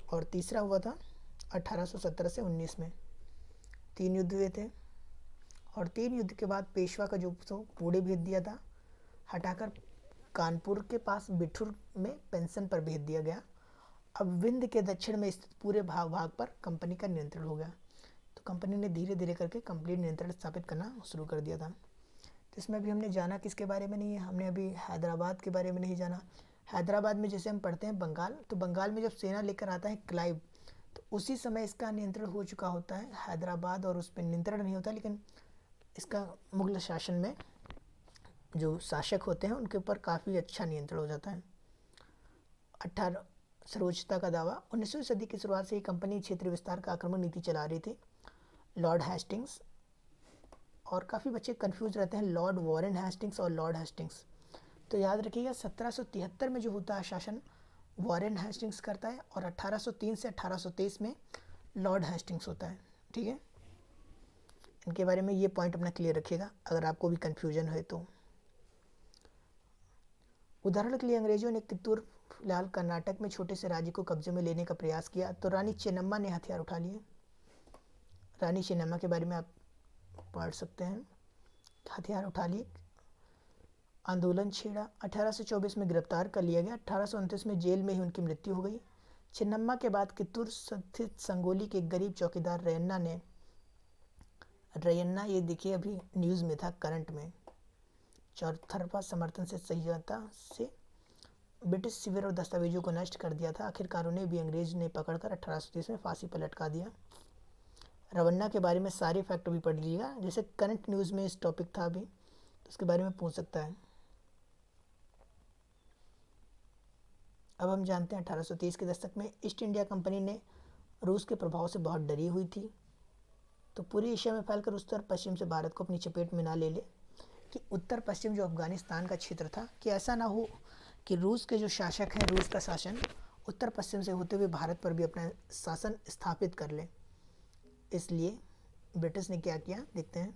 और तीसरा हुआ था 1817 से 19 में। 3 युद्ध हुए थे, और 3 युद्ध के बाद पेशवा का जो पुणे भेज दिया था हटाकर कानपुर के पास बिठूर में पेंशन पर भेज दिया गया। अब विंध्य के दक्षिण में स्थित पूरे भाग पर कंपनी का नियंत्रण हो गया। तो कंपनी ने धीरे धीरे करके कंप्लीट नियंत्रण स्थापित करना शुरू कर दिया था। तो इसमें भी हमने जाना किसके बारे में नहीं है, हमने अभी हैदराबाद के बारे में नहीं जाना। हैदराबाद में जैसे हम पढ़ते हैं बंगाल, तो बंगाल में जब सेना लेकर आता है क्लाइव, तो उसी समय इसका नियंत्रण हो चुका होता है हैदराबाद, और उस पर नियंत्रण नहीं होता, लेकिन इसका मुगल शासन में जो शासक होते हैं उनके ऊपर काफ़ी अच्छा नियंत्रण हो जाता है। 18 सर्वोच्चता का दावा। 19वीं सदी की शुरुआत से ही कंपनी क्षेत्र विस्तार का आक्रमण नीति चला रही थी। लॉर्ड हेस्टिंग्स, और काफ़ी बच्चे कंफ्यूज रहते हैं लॉर्ड वॉरेन हेस्टिंग्स और लॉर्ड हेस्टिंग्स, तो याद रखिएगा 1773 में जो होता है शासन वॉरेन हेस्टिंग्स करता है, और 1803 से 1823 में लॉर्ड हेस्टिंग्स होता है, ठीक है। इनके बारे में ये पॉइंट अपना क्लियर रखिएगा अगर आपको भी कन्फ्यूजन है तो। उदाहरण के लिए अंग्रेजों ने कित्तूर, फिलहाल कर्नाटक में छोटे से राज्य को कब्जे में लेने का प्रयास किया, तो रानी चेन्नम्मा ने हथियार उठा लिए। रानी चेन्नम्मा के बारे में आप पढ़ सकते हैं, हथियार उठा लिए, आंदोलन छेड़ा। 1824 में गिरफ्तार कर लिया गया। 1829 में जेल में ही उनकी मृत्यु हो गई। चेन्नम्मा के बाद कित्तूर स्थित संगोली के एक गरीब चौकीदार रयन्ना, ये देखिए अभी न्यूज़ में था करंट में, चौतरफा समर्थन से सहायता से ब्रिटिश शिविर और दस्तावेजों को नष्ट कर दिया था। आखिरकार उन्हें भी अंग्रेज ने पकड़कर 1830 में फांसी पर लटका दिया। रवन्ना के बारे में सारे फैक्ट भी पढ़ लीजिएगा, जैसे करंट न्यूज़ में इस टॉपिक था अभी, तो उसके बारे में पूछ सकता है। अब हम जानते हैं 1830 के दशक में ईस्ट इंडिया कंपनी ने रूस के प्रभाव से बहुत डरी हुई थी, तो पूरी एशिया में फैलकर उत्तर पश्चिम से भारत को अपनी चपेट में ना ले ले, कि उत्तर पश्चिम जो अफगानिस्तान का क्षेत्र था, कि ऐसा ना हो कि रूस के जो शासक हैं, रूस का शासन उत्तर पश्चिम से होते हुए भारत पर भी अपना शासन स्थापित कर ले। इसलिए ब्रिटिश ने क्या किया देखते हैं।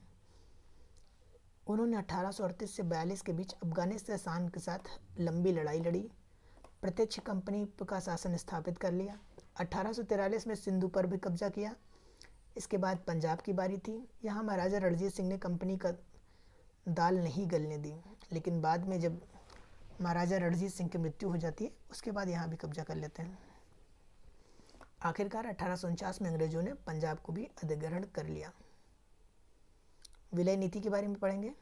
उन्होंने 1838 से 42 के बीच अफगानिस्तान के साथ लंबी लड़ाई लड़ी, प्रत्यक्ष कंपनी का शासन स्थापित कर लिया। 1843 में सिंधु पर भी कब्जा किया। इसके बाद पंजाब की बारी थी। यहाँ महाराजा रणजीत सिंह ने कंपनी का दाल नहीं गलने दी, लेकिन बाद में जब महाराजा रणजीत सिंह की मृत्यु हो जाती है उसके बाद यहाँ भी कब्जा कर लेते हैं। आखिरकार 1849 में अंग्रेजों ने पंजाब को भी अधिग्रहण कर लिया। विलय नीति के बारे में पढ़ेंगे।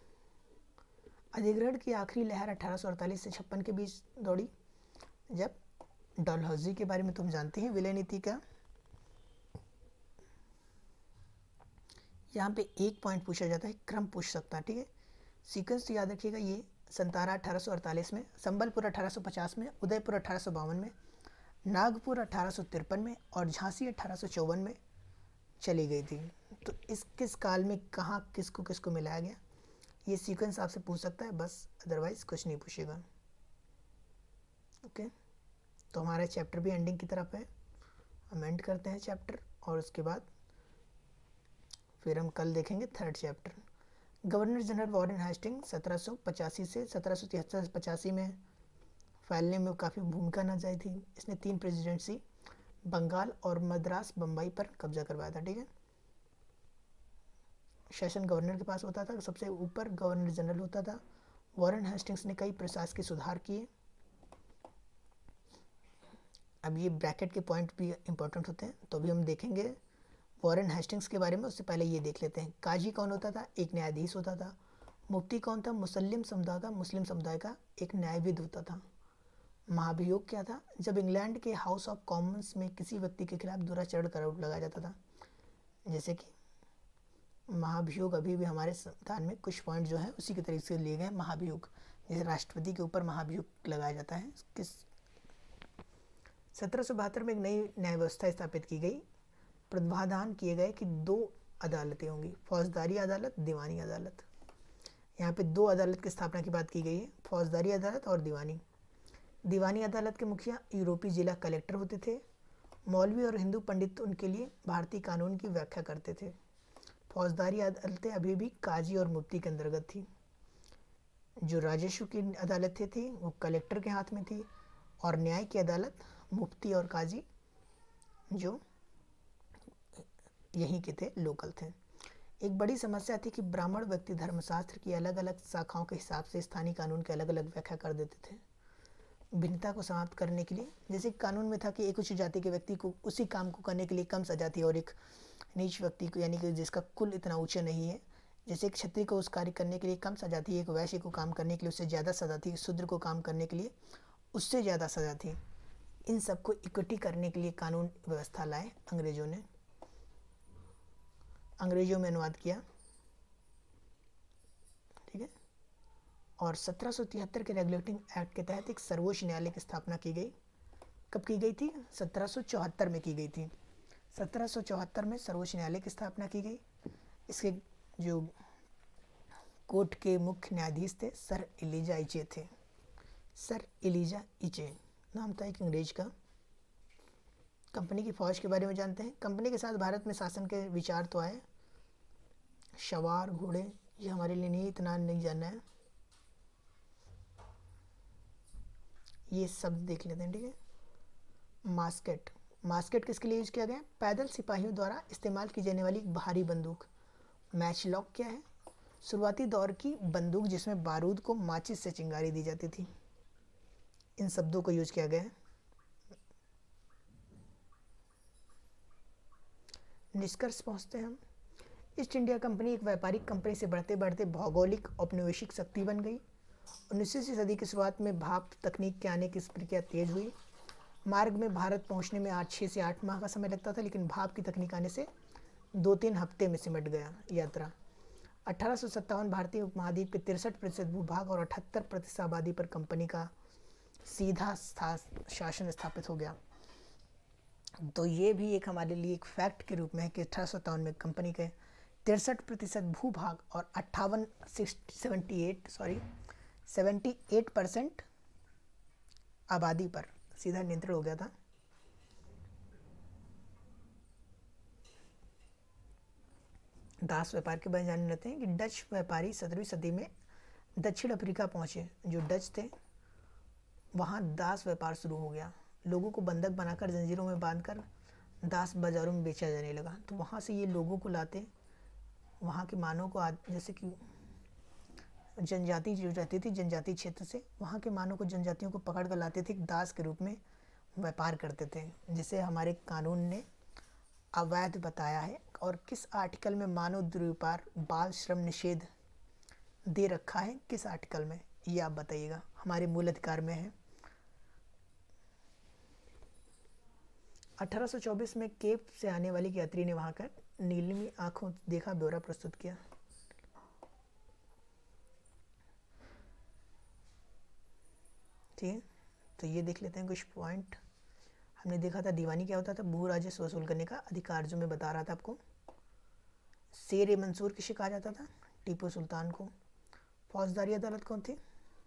अधिग्रहण की आखिरी लहर 1848 से 56 के बीच दौड़ी, जब डलहौजी के बारे में तुम जानते हैं विलय नीति का। यहाँ पे एक पॉइंट पूछा जाता है, क्रम पूछ सकता है, ठीक है। सीक्वेंस तो याद रखिएगा, ये संतारा 1848 में, संबलपुर 1850 में, उदयपुर 1852 में, नागपुर 1853 में और झांसी 1854 में चली गई थी, तो इस किस काल में कहाँ किसको किसको मिलाया गया, ये सीक्वेंस आपसे पूछ सकता है बस, अदरवाइज कुछ नहीं पूछेगा। ओके, तो हमारा चैप्टर भी एंडिंग की तरफ है, हम एंड करते हैं चैप्टर और उसके बाद फिर हम कल देखेंगे third chapter. Governor general Warren Hastings 1785 से 1773-85 में फैलने में काफ़ी भूमिका निभाई थी। इसने 3 प्रेसिडेंसी बंगाल और मद्रास बम्बई पर कब्जा करवाया था। ठीक है, सेशन गवर्नर के पास होता था, सबसे ऊपर गवर्नर जनरल होता था। वॉरेन हेस्टिंग्स ने कई प्रशासकीय सुधार किए। अब ये ब्रैकेट के पॉइंट भी इंपॉर्टेंट होते हैं, तो अभी हम देखेंगे वॉरेन हेस्टिंग्स के बारे में। उससे पहले ये देख लेते हैं काजी कौन होता था, एक न्यायाधीश होता था। मुफ्ती कौन था, मुसलिम समुदाय का, मुस्लिम समुदाय का एक न्यायविद होता था। महाभियोग क्या था, जब इंग्लैंड के हाउस ऑफ कॉमन्स में किसी व्यक्ति के खिलाफ दुराचरण का आरोप लगाया जाता था, जैसे कि महाभियोग अभी भी हमारे संविधान में कुछ पॉइंट जो है उसी के तरीके से लिए गए हैं। महाभियोग जैसे राष्ट्रपति के ऊपर महाभियोग लगाया जाता है। किस 1772 में एक नई न्याय व्यवस्था स्थापित की गई। प्रावधान किए गए कि 2 अदालतें होंगी, फौजदारी अदालत, दीवानी अदालत। यहाँ पे 2 अदालत की स्थापना की बात की गई है, फौजदारी अदालत और दीवानी। दीवानी अदालत के मुखिया यूरोपीय जिला कलेक्टर होते थे। मौलवी और हिंदू पंडित उनके लिए भारतीय कानून की व्याख्या करते थे। फौजदारी अदालतें अभी भी काजी और मुफ्ती के अंतर्गत थी। जो राजस्व की अदालतें थी वो कलेक्टर के हाथ में थी, और न्याय की अदालत मुफ्ती और काजी जो यहीं के थे, लोकल थे। एक बड़ी समस्या थी कि ब्राह्मण व्यक्ति धर्मशास्त्र की अलग अलग शाखाओं के हिसाब से स्थानीय कानून की अलग अलग व्याख्या कर देते थे। भिन्नता को समाप्त करने के लिए, जैसे कानून में था कि एक उच्च जाति के व्यक्ति को उसी काम को करने के लिए कम सजा थी, और एक नीच व्यक्ति को, यानी कि जिसका कुल इतना ऊंचा नहीं है, जैसे एक क्षत्रिय को उस कार्य करने के लिए कम सजा थी, एक वैश्य को काम करने के लिए उससे ज़्यादा सजा थी, शूद्र को काम करने के लिए उससे ज़्यादा सजा थी। इन सबको इकट्ठी करने के लिए कानून व्यवस्था लाए अंग्रेजों ने, अंग्रेजों में अनुवाद किया। ठीक है, और 1773 के रेगुलेटिंग एक्ट के तहत एक सर्वोच्च न्यायालय की स्थापना की गई। कब की गई थी, 1774 में की गई थी। 1774 में सर्वोच्च न्यायालय की स्थापना की गई। इसके जो कोर्ट के मुख्य न्यायाधीश थे सर एलिजा इचे थे। सर एलिजा इचे नाम था एक अंग्रेज का। कंपनी की फौज के बारे में जानते हैं। कंपनी के साथ भारत में शासन के विचार तो आए, सवार घोड़े, ये हमारे लिए नहीं, इतना नहीं जानना है, ये सब देख लेते हैं। ठीक है, मास्केट, मास्केट किसके लिए यूज किया गया, पैदल सिपाहियों द्वारा इस्तेमाल की जाने वाली एक भारी बंदूक। मैच लॉक क्या है, शुरुआती दौर की बंदूक जिसमें बारूद को माचिस से चिंगारी दी जाती थी। इन शब्दों को यूज किया गया है। निष्कर्ष पहुंचते हैं हम। ईस्ट इंडिया कंपनी एक व्यापारिक कंपनी से बढ़ते बढ़ते भौगोलिक औपनिवेशिक शक्ति बन गई। 19वीं सदी की शुरुआत में भाप तकनीक के आने की प्रक्रिया तेज हुई। मार्ग में भारत पहुंचने में 6 से 8 माह का समय लगता था, लेकिन भाप की तकनीक आने से 2-3 हफ्ते में सिमट गया यात्रा। 1857 भारतीय उपमहाद्वीप के 63% भूभाग और 78% आबादी पर कंपनी का सीधा शासन स्थापित हो गया। तो ये भी एक हमारे लिए एक फैक्ट के रूप में है कि 1857 में कंपनी के 63% भूभाग और 78% आबादी पर सीधा नियंत्रण हो गया था। दास व्यापार के बारे में जान लेते हैं कि डच व्यापारी 17वीं सदी में दक्षिण अफ्रीका पहुंचे। जो डच थे वहाँ दास व्यापार शुरू हो गया। लोगों को बंधक बनाकर जंजीरों में बांधकर दास बाजारों में बेचा जाने लगा। तो वहाँ से ये लोगों को लाते, वहाँ के मानव को, जैसे कि जनजाति जो रहती थी जनजाति क्षेत्र से, वहाँ के मानव को, जनजातियों को पकड़ कर लाते थे, दास के रूप में व्यापार करते थे, जिसे हमारे कानून ने अवैध बताया है। और किस आर्टिकल में मानव दुर्व्यापार बाल श्रम निषेध दे रखा है, किस आर्टिकल में, ये आप बताइएगा। हमारे मूल अधिकार में है। 1824 में केप से आने वाले यात्री ने वहां का नीलमी आंखों देखा ब्यौरा प्रस्तुत किया। ठीक है, तो ये देख लेते हैं कुछ पॉइंट। हमने देखा था दीवानी क्या होता था, भू राजस्व वसूल करने का अधिकार, जो मैं बता रहा था आपको। शेर मंसूर किसे कहा जाता था? टीपू सुल्तान को। फौजदारी अदालत कौन थी?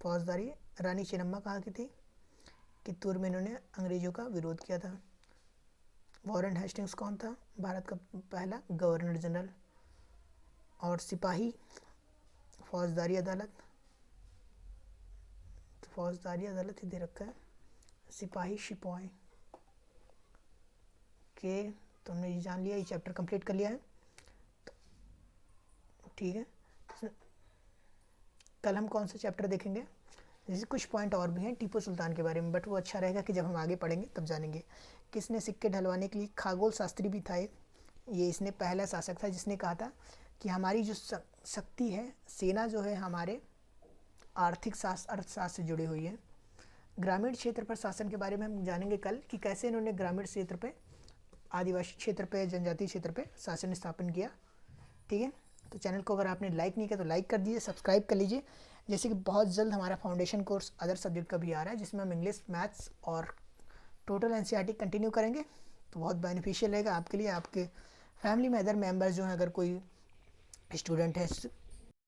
फौजदारी रानी चेन्नम्मा कहाँ की थी? कित्तूर में इन्होंने अंग्रेजों का विरोध किया था। वॉरेन हेस्टिंग्स कौन था? भारत का पहला गवर्नर जनरल। और सिपाही फौजदारी अदालत, तो फौजदारी अदालत ही दे रखा है, सिपाही शिपाही के। तुमने ये जान लिया, ये चैप्टर कंप्लीट कर लिया है, ठीक है। कल हम कौन सा चैप्टर देखेंगे? जैसे कुछ पॉइंट और भी हैं टीपू सुल्तान के बारे में, बट वो अच्छा रहेगा कि जब हम आगे पढ़ेंगे तब जानेंगे। किसने सिक्के ढलवाने के लिए, खगोल शास्त्री भी था एक, ये इसने पहला शासक था जिसने कहा था कि हमारी जो शक्ति है, सेना जो है हमारे आर्थिक अर्थशास्त्र से जुड़ी हुई है। ग्रामीण क्षेत्र पर शासन के बारे में हम जानेंगे कल कि कैसे इन्होंने ग्रामीण क्षेत्र पे, आदिवासी क्षेत्र पे, जनजातीय क्षेत्र पे शासन स्थापन किया, ठीक है। तो चैनल को अगर आपने लाइक नहीं किया तो लाइक कर दीजिए, सब्सक्राइब कर लीजिए। जैसे कि बहुत जल्द हमारा फाउंडेशन कोर्स अदर सब्जेक्ट का भी आ रहा है, जिसमें हम इंग्लिश, मैथ्स और टोटल एनसीईआरटी कंटिन्यू करेंगे। तो बहुत बेनिफिशियल रहेगा आपके लिए, आपके फैमिली में अदर मेंबर्स जो हैं, अगर कोई स्टूडेंट है